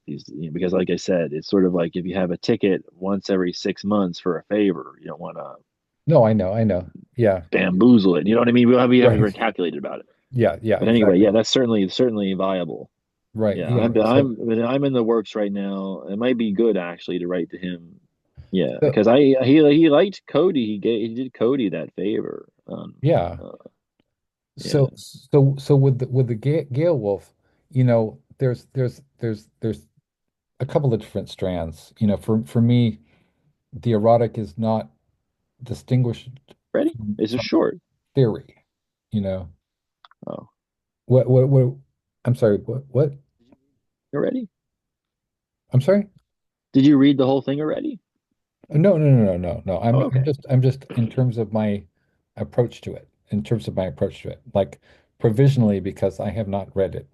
because like I said, it's sort of like if you have a ticket once every 6 months for a favor, you don't want to No, I know. Yeah, bamboozle it. You know what I mean? We have to be right. very calculated about it. Yeah, But anyway, exactly. yeah, that's certainly viable. Right. Yeah, Yeah. I'm in the works right now. It might be good actually to write to him. Yeah, So because he liked Cody. He did Cody that favor. yeah. Uh, yeah, So with the Gale Wolf, there's a couple of different strands. For me, the erotic is not distinguished ready? It's a from short. theory. You know, Oh, what I'm sorry, what? you ready? I'm sorry? Did you read the whole thing already? No. Oh, I'm okay. just in terms of my approach to it, like provisionally because I have not read it,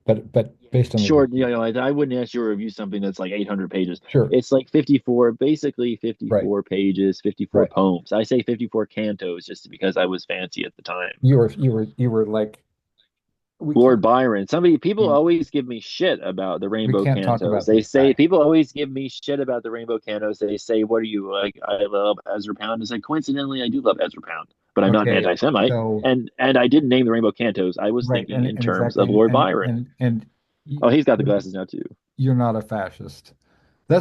but based on the Short, review. I wouldn't ask you to review something that's like 800 pages. Sure. It's like 54, basically Right. 54 pages, 54 Right. poems. I say 54 cantos just because I was fancy at the time. You were like we Lord can't Byron. People always give me shit about the we Rainbow can't talk Cantos. about They this say guy. people always give me shit about the Rainbow Cantos. They say, "What are you like?" I love Ezra Pound. It's like coincidentally, I do love Ezra Pound, but I'm not an Okay. anti-Semite. So And I didn't name the Rainbow Cantos. I was right thinking in and terms exactly of Lord Byron. and Oh, y- he's got the glasses now too. you're not a fascist. No,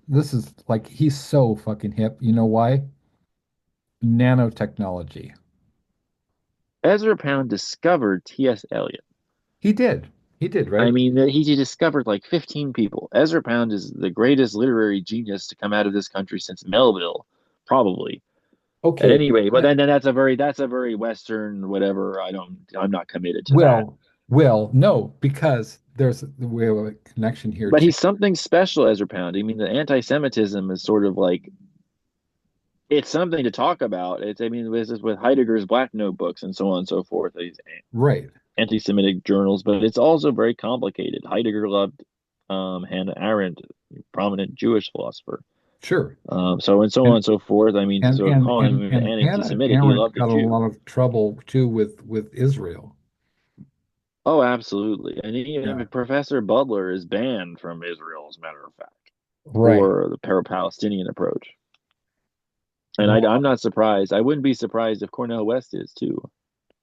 This is like he's so fucking hip. You know why? Nanotechnology. Ezra Pound discovered T.S. Eliot. He did. He did, I right? mean, he discovered like 15 people. Ezra Pound is the greatest literary genius to come out of this country since Melville, probably. At Okay. any rate, but That, then that's a very Western whatever. I'm not committed to that. well, no, because we have a connection here But too. he's something special, Ezra Pound. I mean, the anti-Semitism is sort of like it's something to talk about. It's I mean, with Heidegger's Black Notebooks and so on and so forth. These Right. anti-Semitic journals, but it's also very complicated. Heidegger loved Hannah Arendt, prominent Jewish philosopher. Sure. So and so on And and so forth. I mean, so calling him Hannah anti-Semitic, he Arendt loved a got a Jew. lot of trouble too with Israel. Oh, absolutely. And Yeah. even Professor Butler is banned from Israel, as a matter of fact, Right. for the Palestinian approach. And I'm Well, not surprised. I wouldn't be surprised if Cornell West is too,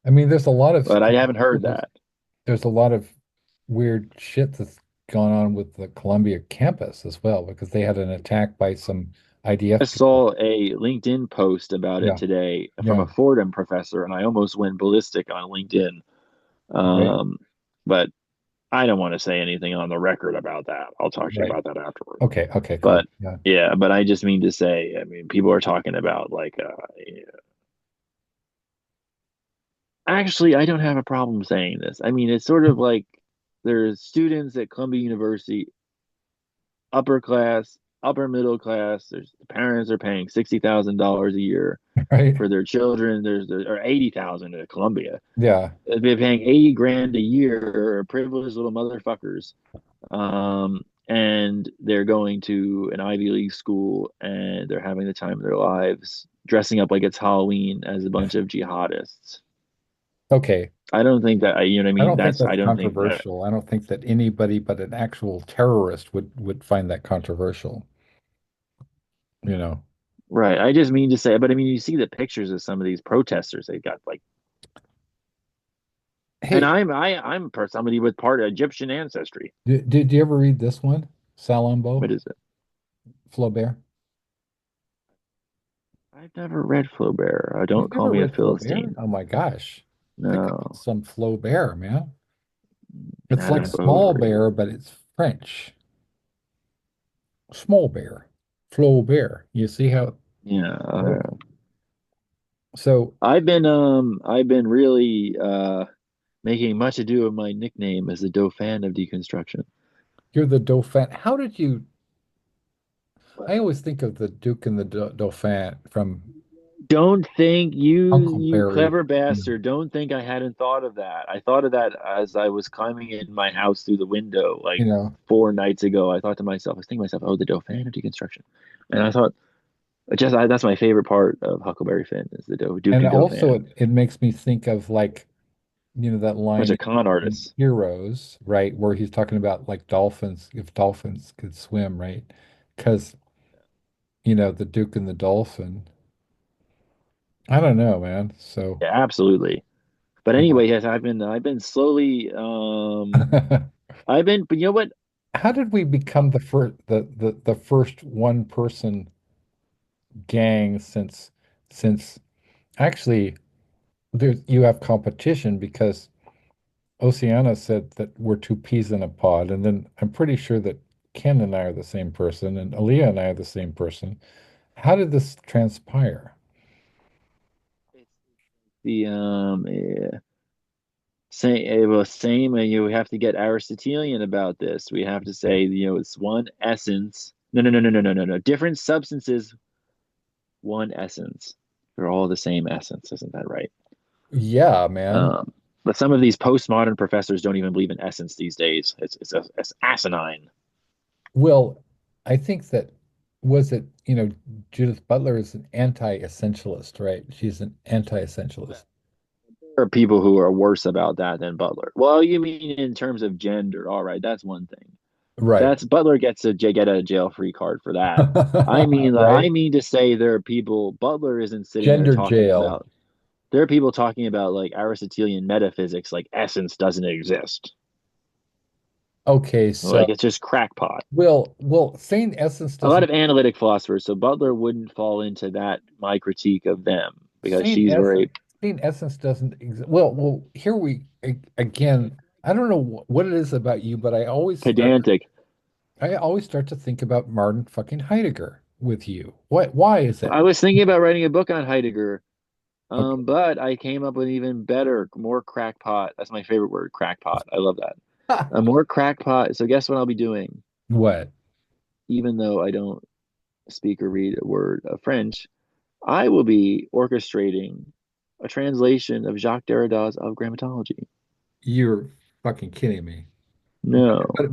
I mean, there's a lot of but I haven't heard that. there's a lot of weird shit that's gone on with the Columbia campus as well because they had an attack by some I IDF people. saw a LinkedIn post about it Yeah. today from Yeah. a Fordham professor, and I almost went ballistic on LinkedIn. Okay. Um, but I don't want to say anything on the record about that. I'll talk to you Right. about that afterwards. Okay. Okay. But Cool. Yeah. yeah, but I just mean to say, I mean, people are talking about actually, I don't have a problem saying this. I mean, it's sort of like there's students at Columbia University, upper class, upper middle class. There's the parents are paying $60,000 a year Right. for their children. Or 80,000 at Columbia. Yeah. They're paying 80 grand a year, privileged little motherfuckers. And they're going to an Ivy League school and they're having the time of their lives, dressing up like it's Halloween as a bunch of jihadists. Okay. I don't think that you know what I I mean. don't think I that's don't think that controversial. I don't think that anybody but an actual terrorist would find that controversial, you know. right. I just mean to say, but I mean, you see the pictures of some of these protesters. They got like, and Hey, I'm somebody with part Egyptian ancestry. did you ever read this one? What Salambo, is it? Flaubert? I've never read Flaubert. You've Don't call never me a read Flaubert? Philistine. Oh my gosh. Pick up No, some Flaubert, man. It's like Madame small Bovary. bear, but it's French. Small bear. Flaubert. You see how Yeah. oh, So I've been really making much ado of my nickname as the Dauphin of deconstruction. you're the Dauphin. How did you? I always think of the Duke and the Dauphin from Don't think you Huckleberry. clever bastard. Don't think I hadn't thought of that. I thought of that as I was climbing in my house through the window You like know, 4 nights ago. I thought to myself, I was thinking to myself, oh, the Dauphin of deconstruction. And I thought that's my favorite part of Huckleberry Finn is the Duke and and also Dauphin. it makes me think of like, that Bunch line of con in artists. Heroes, right, where he's talking about like dolphins, if dolphins could swim, right? Because, the Duke and the Dolphin. I don't know, man. So, Yeah, absolutely. But yeah. anyway, yes, I've been slowly but you know what? How did we become the first one person gang since actually you have competition because Oceana said that we're two peas in a pod, and then I'm pretty sure that Ken and I are the same person, and Aaliyah and I are the same person. How did this transpire? It's the same, and you have to get Aristotelian about this. We have to Okay. say, it's one essence. No, no, no, no, no, no, no, no. Different substances, one essence. They're all the same essence, isn't that right? Yeah, man. Um, but some of these postmodern professors don't even believe in essence these days. It's asinine. Well, I think that was it, Judith Butler is an anti-essentialist, right? She's an anti-essentialist. There are people who are worse about that than Butler. Well, you mean in terms of gender? All right, that's one thing. Right. That's Butler gets a get a jail free card for that. Right? I mean to say there are people. Butler isn't sitting there Gender talking jail. about. There are people talking about like Aristotelian metaphysics, like essence doesn't exist. Okay, so Like it's just crackpot. well, saying essence A lot doesn't of analytic philosophers. So Butler wouldn't fall into that. My critique of them because saying she's essence very saying essence doesn't exist. Well, here again. I don't know what it is about you, but pedantic. I always start to think about Martin fucking Heidegger with you. What? Why is that? I was thinking about writing a book on Heidegger, Okay. but I came up with even better, more crackpot. That's my favorite word, crackpot. I love that. A more crackpot. So guess what I'll be doing? What? Even though I don't speak or read a word of French, I will be orchestrating a translation of Jacques Derrida's of grammatology. You're fucking kidding me. No, But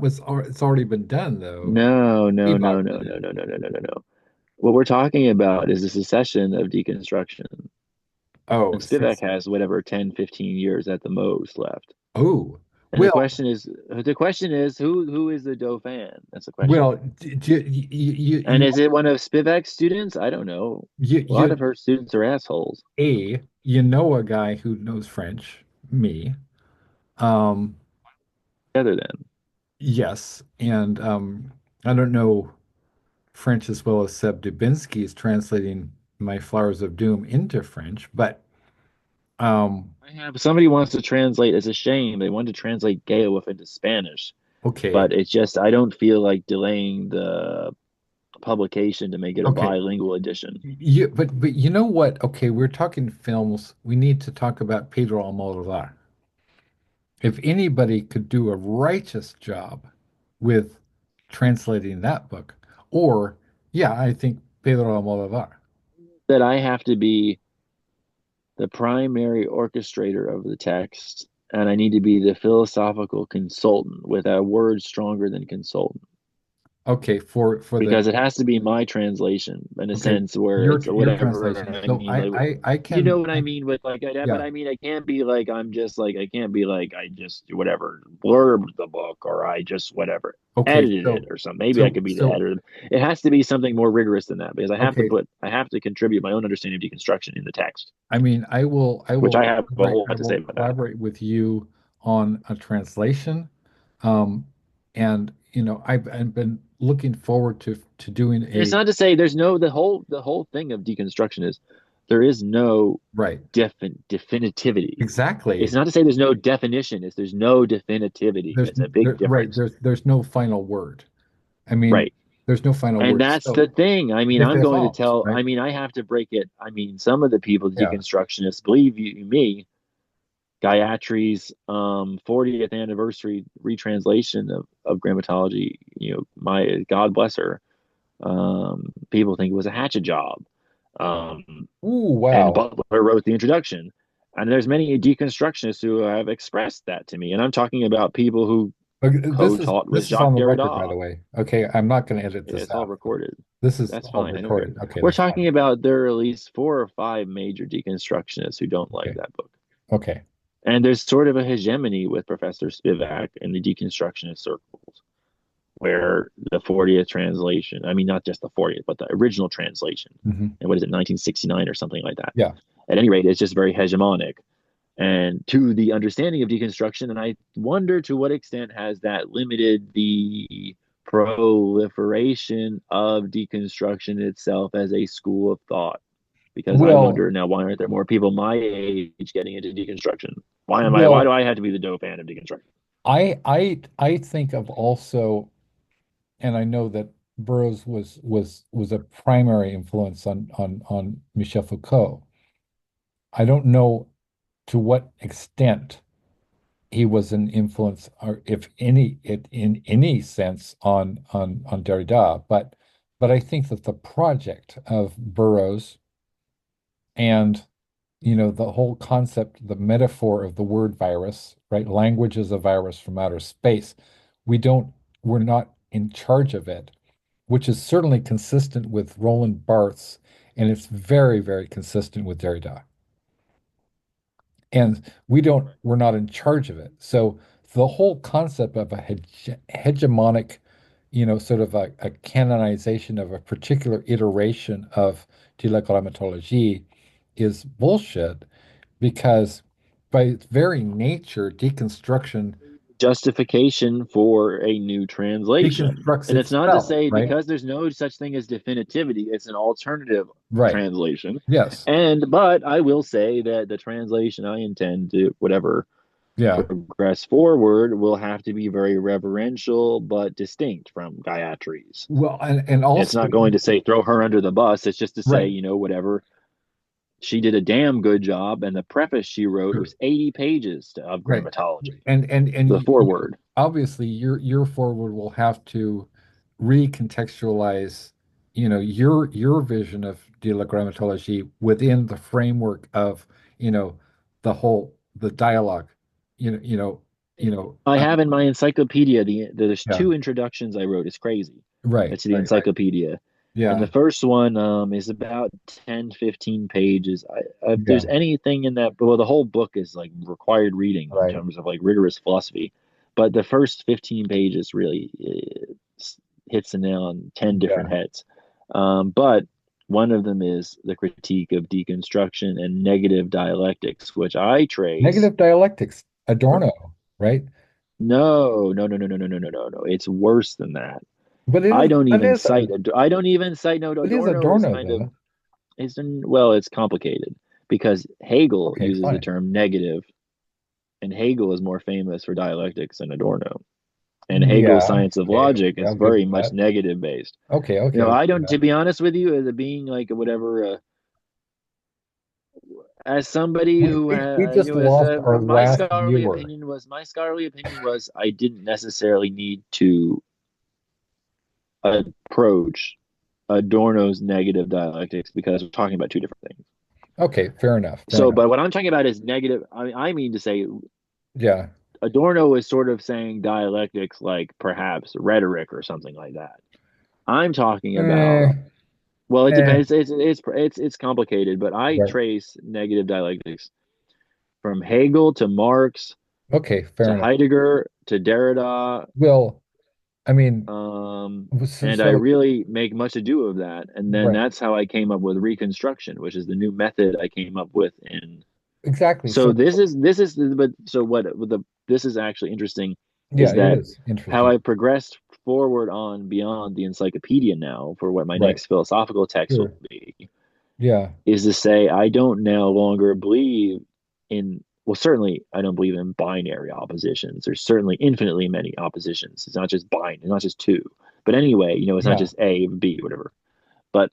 it's already been done though. no, no, no, Spivak no, did no, it. no, no, no, no, no, no. What we're talking about is the secession of deconstruction. Oh, And Spivak has whatever 10, 15 years at the most left. oh. And the Well, question is who is the Dauphin? That's the question. well, And is it one of Spivak's students? I don't know. A lot of her students are assholes. you know a guy who knows French, me. Um, Other than yes, and I don't know French as well as Seb Dubinsky is translating my Flowers of Doom into French, but um, I have somebody wants to translate. It's a shame they wanted to translate Beowulf into Spanish, okay, but it's just I don't feel like delaying the publication to make it a okay. bilingual edition. But you know what? Okay, we're talking films. We need to talk about Pedro Almodovar. If anybody could do a righteous job with translating that book, or yeah, I think Pedro Almodovar. That I have to be the primary orchestrator of the text, and I need to be the philosophical consultant with a word stronger than consultant. Okay, for the Because it has to be my translation in a okay, sense where it's your whatever translation. I So mean, like I you can know what I mean with like that, but yeah. I mean I can't be like I'm just like I can't be like I just whatever blurbed the book or I just whatever Okay, edited it or something. Maybe I so could be the so editor. It has to be something more rigorous than that because okay. I have to contribute my own understanding of deconstruction in the text, I mean, which I have a whole I lot to say will about that. collaborate with you on a translation. Um, and I've been looking forward to doing And it's a not to say there's no the whole thing of deconstruction is there is no right. definitivity. It's Exactly. not to say there's no definition, it's there's no definitivity. There's It's a big right. difference. There's no final word. I mean, Right. There's no final And word. that's So the thing. I mean, it I'm going to evolves, tell, right? I mean, I have to break it. I mean, some of the people, Yeah. deconstructionists, believe you me, Gayatri's 40th anniversary retranslation of grammatology, my God bless her. People think it was a hatchet job. Um, Ooh, and wow. Butler wrote the introduction. And there's many deconstructionists who have expressed that to me. And I'm talking about people who Okay, co-taught with this is Jacques on the record, by Derrida. the way. Okay, I'm not going to edit Yeah, this it's all out. recorded. This is That's all fine. I don't care. recorded. Okay, We're that's fine. talking about there are at least 4 or 5 major deconstructionists who don't like Okay, that book. okay. And there's sort of a hegemony with Professor Spivak in the deconstructionist circles, where the 40th translation, I mean, not just the 40th, but the original translation, Hmm. and what is it, 1969 or something like that. Yeah. At any rate, it's just very hegemonic. And to the understanding of deconstruction, and I wonder to what extent has that limited the proliferation of deconstruction itself as a school of thought? Because I Well, wonder now, why aren't there more people my age getting into deconstruction? Why do well, I have to be the dope fan of deconstruction? I think of also, and I know that Burroughs was a primary influence on Michel Foucault. I don't know to what extent he was an influence, or if any, in any sense, on Derrida. But I think that the project of Burroughs and the whole concept, the metaphor of the word virus, right? Language is a virus from outer space. We're not in charge of it, which is certainly consistent with Roland Barthes, and it's very, very consistent with Derrida. And we're not in charge of it. So the whole concept of a hegemonic, sort of a canonization of a particular iteration of de la grammatologie is bullshit, because by its very nature, deconstruction Justification for a new translation. deconstructs And it's not to itself, say right? because there's no such thing as definitivity, it's an alternative Right. translation. Yes. But I will say that the translation I intend to whatever Yeah. progress forward will have to be very reverential but distinct from Gayatri's. Well, and It's also, not going to say throw her under the bus. It's just to say, right. whatever. She did a damn good job, and the preface she wrote Sure. was 80 pages of Right. grammatology. And The foreword. obviously your forward will have to recontextualize, your vision of de la grammatologie within the framework of, the dialogue, you know, you know, you know, I have in my encyclopedia there's yeah, 2 introductions I wrote. It's crazy. right, It's the right, right. encyclopedia. And the Yeah, first one is about 10, 15 pages. If yeah, there's anything in that, well, the whole book is like required reading in right. terms of like rigorous philosophy. But the first 15 pages really hits the nail on 10 different Yeah. heads. But one of them is the critique of deconstruction and negative dialectics, which I trace. Negative dialectics, Adorno, right? No, no, no, no, no, no, no, no, no, no. It's worse than that. But I don't that even is cite. I don't even cite. No, it is Adorno is Adorno kind of. though. Well, it's complicated because Hegel Okay, uses the fine. term negative, and Hegel is more famous for dialectics than Adorno. And Hegel's Yeah, science of okay, logic okay, is I'll give very you much that. negative based. Okay, okay, I'll I give you don't. To that. be honest with you, as a being like whatever, as somebody who We just as lost our last viewer. my scholarly opinion was I didn't necessarily need to approach Adorno's negative dialectics because we're talking about 2 different things. Okay, fair enough, fair So, enough. but what I'm talking about is negative. I mean to say Yeah. Adorno is sort of saying dialectics like perhaps rhetoric or something like that. I'm talking Eh, about, well, it eh, depends. It's complicated, but I right. trace negative dialectics from Hegel to Marx Okay, fair to enough. Heidegger to Derrida, Well, I mean, and I so really make much ado of that. And then right, that's how I came up with reconstruction, which is the new method I came up with in. exactly. So this is but so what the this is actually interesting Yeah, is it that is how interesting. I progressed forward on beyond the encyclopedia now for what my Right. next philosophical text will Sure. be Yeah. is to say I don't no longer believe in, well, certainly I don't believe in binary oppositions. There's certainly infinitely many oppositions. It's not just two. But anyway, it's not Yeah. just A, B, whatever. But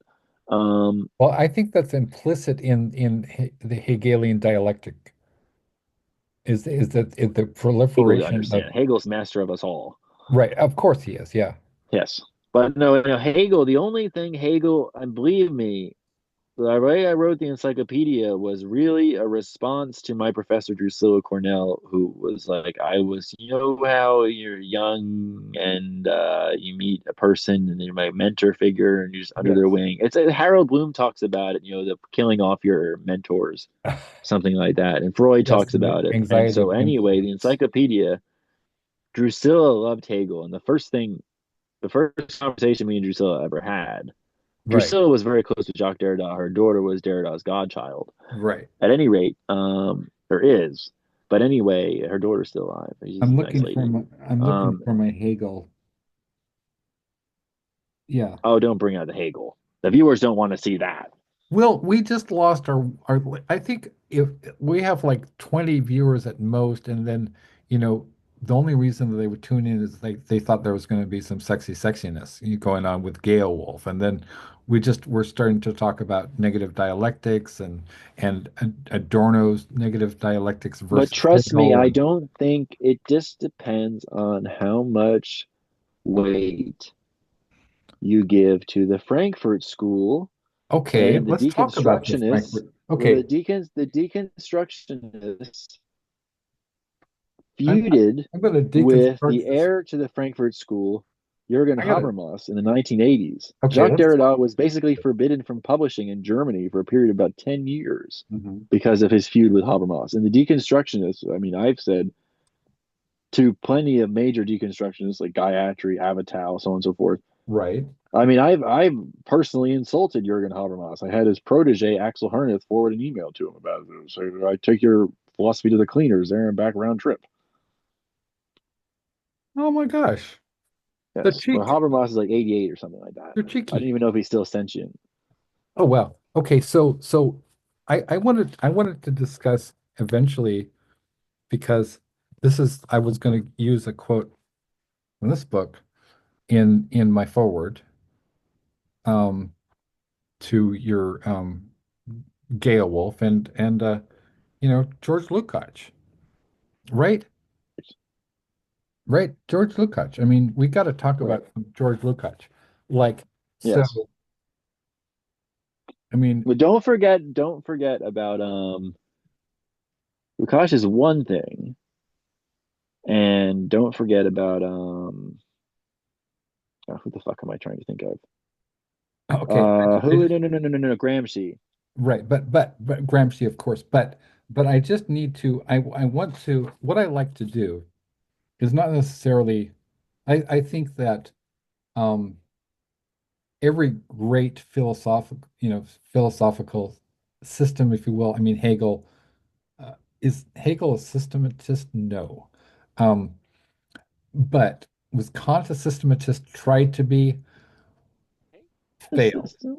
Well, I think that's implicit in the Hegelian dialectic is the Hegel to proliferation of understand. Hegel's master of us all. right. Of course he is. Yeah. Yes. But no, Hegel, the only thing Hegel, and believe me, the way I wrote the encyclopedia was really a response to my professor Drusilla Cornell, who was like, how you're young and you meet a person and they're my mentor figure and you're just under their Yes. wing. Harold Bloom talks about it, the killing off your mentors, something like that. And Freud Yes, talks the about it. And anxiety so of anyway, the influence. encyclopedia, Drusilla loved Hegel, and the first conversation me and Drusilla ever had. Right. Drusilla was very close to Jacques Derrida. Her daughter was Derrida's godchild. Right. At any rate, there is. But anyway, her daughter's still alive. She's a nice lady. I'm looking Um, for my Hegel. Yeah. oh, don't bring out the Hegel. The viewers don't want to see that. Well, we just lost our I think if we have like 20 viewers at most, and then, you know, the only reason that they would tune in is they thought there was going to be some sexy sexiness going on with Gale Wolf. And then we're starting to talk about negative dialectics and Adorno's negative dialectics But versus trust me, Hegel. I And don't think it just depends on how much weight you give to the Frankfurt School okay, and the let's talk about this, deconstructionists. Frankfurt. Well, Okay, the deconstructionists I'm feuded I'm going to with deconstruct the this. heir to the Frankfurt School, Jürgen I gotta. Habermas, in the 1980s. Okay, Jacques let's talk. Derrida was basically forbidden from publishing in Germany for a period of about 10 years Mhm. because of his feud with Habermas. And the deconstructionists, I mean, I've said to plenty of major deconstructionists like Gayatri, Avitao, so on and so forth. Right. I mean, I've personally insulted Jürgen Habermas. I had his protege Axel Herneth forward an email to him about it. So I took your philosophy to the cleaners there and back round trip. Oh my gosh. The Yes. Well, cheek. Habermas is like 88 or something like that. You're I didn't cheeky. even know if he's still sentient. Oh well. Okay, so I wanted to discuss eventually because I was going to use a quote from this book in my forward um to your Gale Wolf and George Lukács. Right? Right, George Lukács. I mean, we got to talk Right. about George Lukács. Like, so, Yes. I mean, But don't forget about Lukács is one thing. And don't forget about who the fuck am I trying to think of? okay, Who no, Gramsci. right, but Gramsci, of course, but I just need to I want to what I like to do is not necessarily I think that um every great philosophical system, if you will, I mean is Hegel a systematist? No. Um, but was Kant a systematist? Tried to be, The failed. system?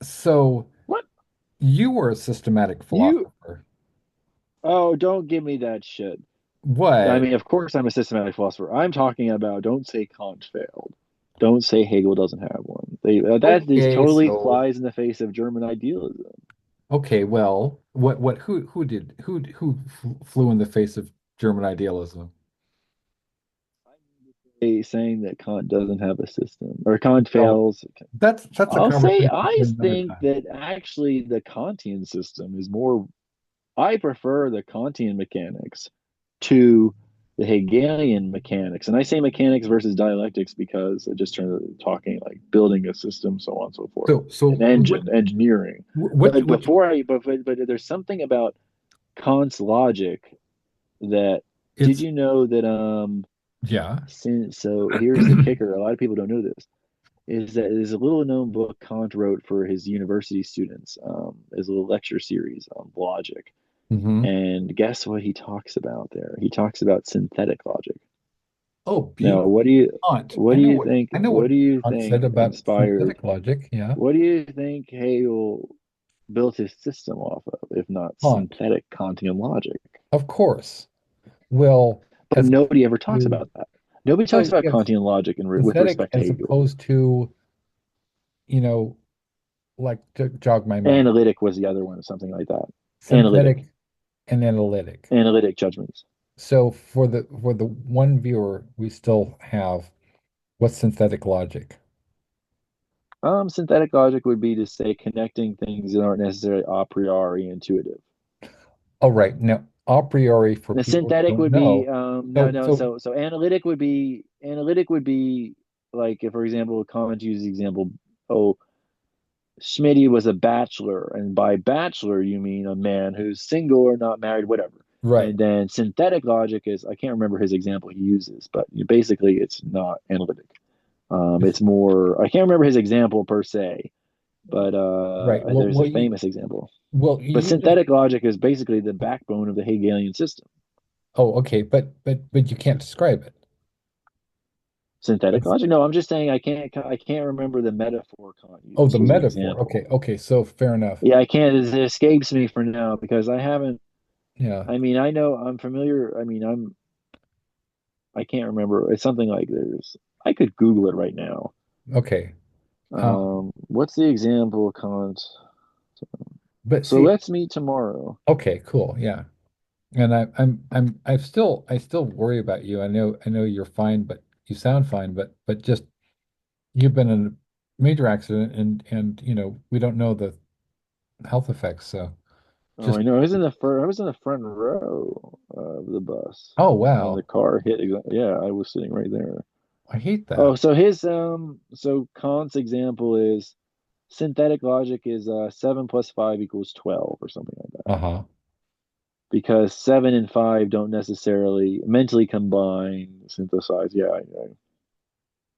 So What? you were a systematic You philosopher. Oh, don't give me that shit. I What? mean, of course I'm a systematic philosopher. I'm talking about don't say Kant failed. Don't say Hegel doesn't have one. That is Okay, totally so flies in the face of German idealism. okay, well, who flew in the face of German idealism? Saying that Kant doesn't have a system or Kant No, fails. that's a I'll say conversation I for another think time. that actually the Kantian system is more. I prefer the Kantian mechanics to the Hegelian mechanics. And I say mechanics versus dialectics because it just turned to talking like building a system, so on and so forth, So an engine, engineering. But what but there's something about Kant's logic that did it's you know that yeah. so here's the kicker, a lot of people don't know this, is that there's a little known book Kant wrote for his university students, as a little lecture series on logic. Hmm. And guess what he talks about there? He talks about synthetic logic. Oh, Now, beautiful. Kant. I know what what do you Kant said think about inspired, synthetic logic. Yeah. what do you think Hegel built his system off of, if not Kant, synthetic Kantian logic? of course. Well, But as nobody ever talks to about that. Nobody talks No, about yes, Kantian logic with synthetic respect to as Hegel. opposed to, you know, like to jog my memory, Analytic was the other one, something like that. synthetic Analytic, and analytic. analytic judgments. So for the one viewer, we still have what's synthetic logic? Synthetic logic would be to say connecting things that aren't necessarily a priori intuitive. Oh, right. Now, a priori for The people who synthetic don't would be know. no So no so so analytic would be like if for example Kant uses the example, oh, Schmitty was a bachelor, and by bachelor you mean a man who's single or not married, whatever. right. And then synthetic logic is I can't remember his example he uses, but basically it's not analytic. It's It's more I can't remember his example per se, but right. there's a famous example. Well, But you just synthetic logic is basically the backbone of the Hegelian system. oh, okay, but you can't describe it. Synthetic It's logic? No, I'm just saying I can't remember the metaphor Kant oh, uses the as an metaphor. example. Okay, okay, so fair enough. Yeah, I can't. It escapes me for now because I haven't. Yeah. I mean, I know I'm familiar. I can't remember. It's something like there's. I could Google it right now. Okay. What's the example, Kant? But So see, let's meet tomorrow. okay, cool. Yeah. And I still worry about you. I know you're fine, but you sound fine, but just you've been in a major accident and we don't know the health effects. So Oh, just I know. I was in the front row of the bus oh when the wow. car hit. Yeah, I was sitting right there. I hate Oh, that. so his so Kant's example is synthetic logic is 7 plus 5 equals 12 or something like that. Uh-huh. Because 7 and 5 don't necessarily mentally combine, synthesize. Yeah, all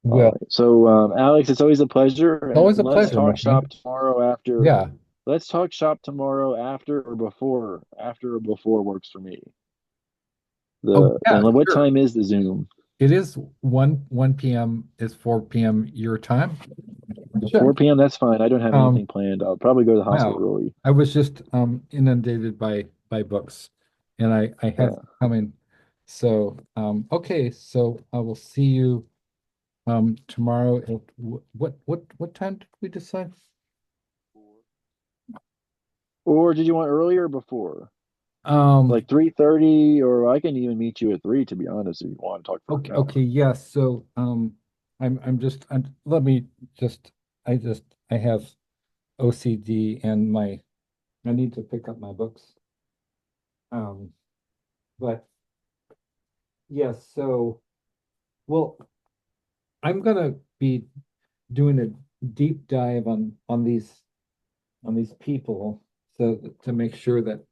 Well, right. So Alex, it's always a pleasure, it's always and a let's pleasure, my talk shop friend. tomorrow after. Yeah. Let's talk shop tomorrow after or before. After or before works for me. Oh The yeah, and what sure. time is the Zoom? It is 1 p.m. is 4 p.m. your time. Sure. 4 p.m. That's fine. I don't have Um, anything planned. I'll probably go to the hospital wow. early. I was just inundated by books and I had Yeah. coming. So okay, so I will see you tomorrow at what time did we decide? Or did you want earlier or before? Um Like 3:30, or I can even meet you at 3, to be honest, if you want to talk for okay, an okay, hour. yes. So I'm let me just I have OCD and my I need to pick up my books. Um but yes, so well I'm gonna be doing a deep dive on these people so to make sure that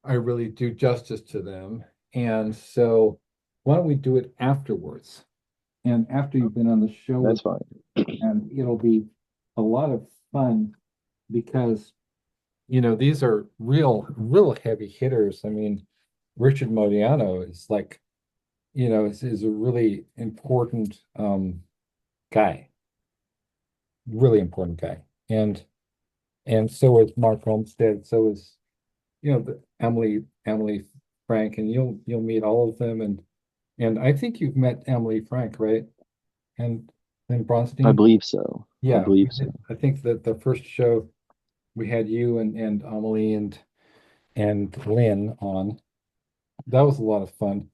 I really do justice to them. And so why don't we do it afterwards? And after you've been on the show with That's fine. and it'll be a lot of fun because these are real heavy hitters. I mean, Richard Modiano is like, is a really important guy, really important guy. And so is Mark Olmsted, so is Emily Frank, and you'll meet all of them and I think you've met Emily Frank, right? And I Bronstein. believe so. I Yeah, we believe did. so. I think that the first show we had you and Amelie and Lynn on. That was a lot of fun.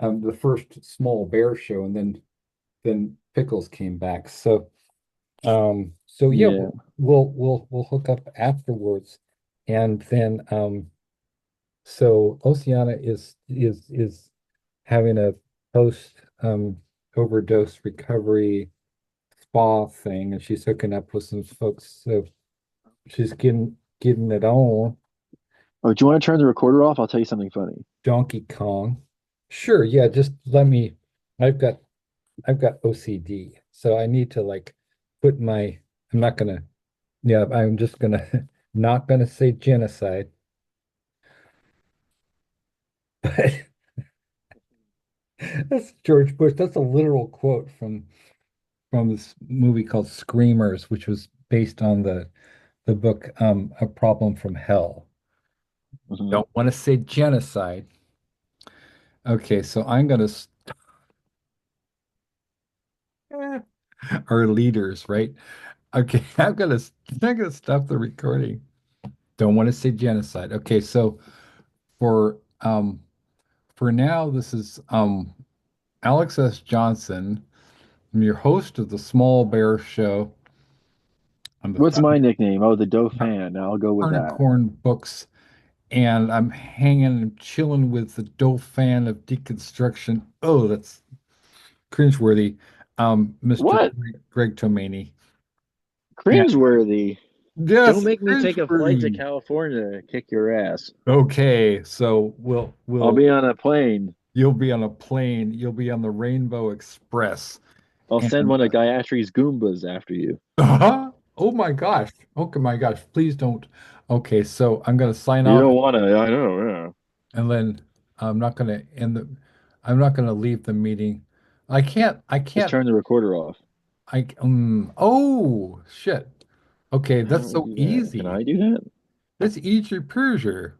The first Small Bear show, and then Pickles came back. So yeah, Yeah. we'll hook up afterwards, and then so Oceana is having a post overdose recovery spa thing, and she's hooking up with some folks. So she's getting it on. Oh, do you want to turn the recorder off? I'll tell you something funny. Donkey Kong. Sure, yeah, just let me. I've got I've got OCD, so I need to like put my. I'm not gonna. Yeah, I'm just gonna not gonna say genocide, but that's George Bush. That's a literal quote from this movie called Screamers, which was based on the book A Problem from Hell. Hmm. Don't want to say genocide. Okay, so I'm gonna our leaders, right? Okay, I'm gonna stop the recording. Don't want to say genocide. Okay, so for for now, this is Alex S. Johnson. I'm your host of the Small Bear Show. I'm the What's my founder nickname? Oh, the of Dauphin. I'll go with that. Corn Books, and I'm hanging and chilling with the Dauphin of deconstruction. Oh, that's cringeworthy. Mr. What? Greg Tomani. And Cringeworthy. Don't yes, make me take a flight to cringeworthy. California to kick your ass. Okay, so I'll we'll be on a plane. you'll be on a plane, you'll be on the Rainbow Express, I'll send and one of Gayatri's Goombas after you. oh my gosh, okay, my gosh, please don't. Okay, so I'm gonna sign You off, don't want to, I know, yeah. and then I'm not gonna end the, I'm not gonna leave the meeting. I Just can't, turn the recorder off. oh shit. Okay, How that's do we so do that? Can easy. I do that? That's easy peasy.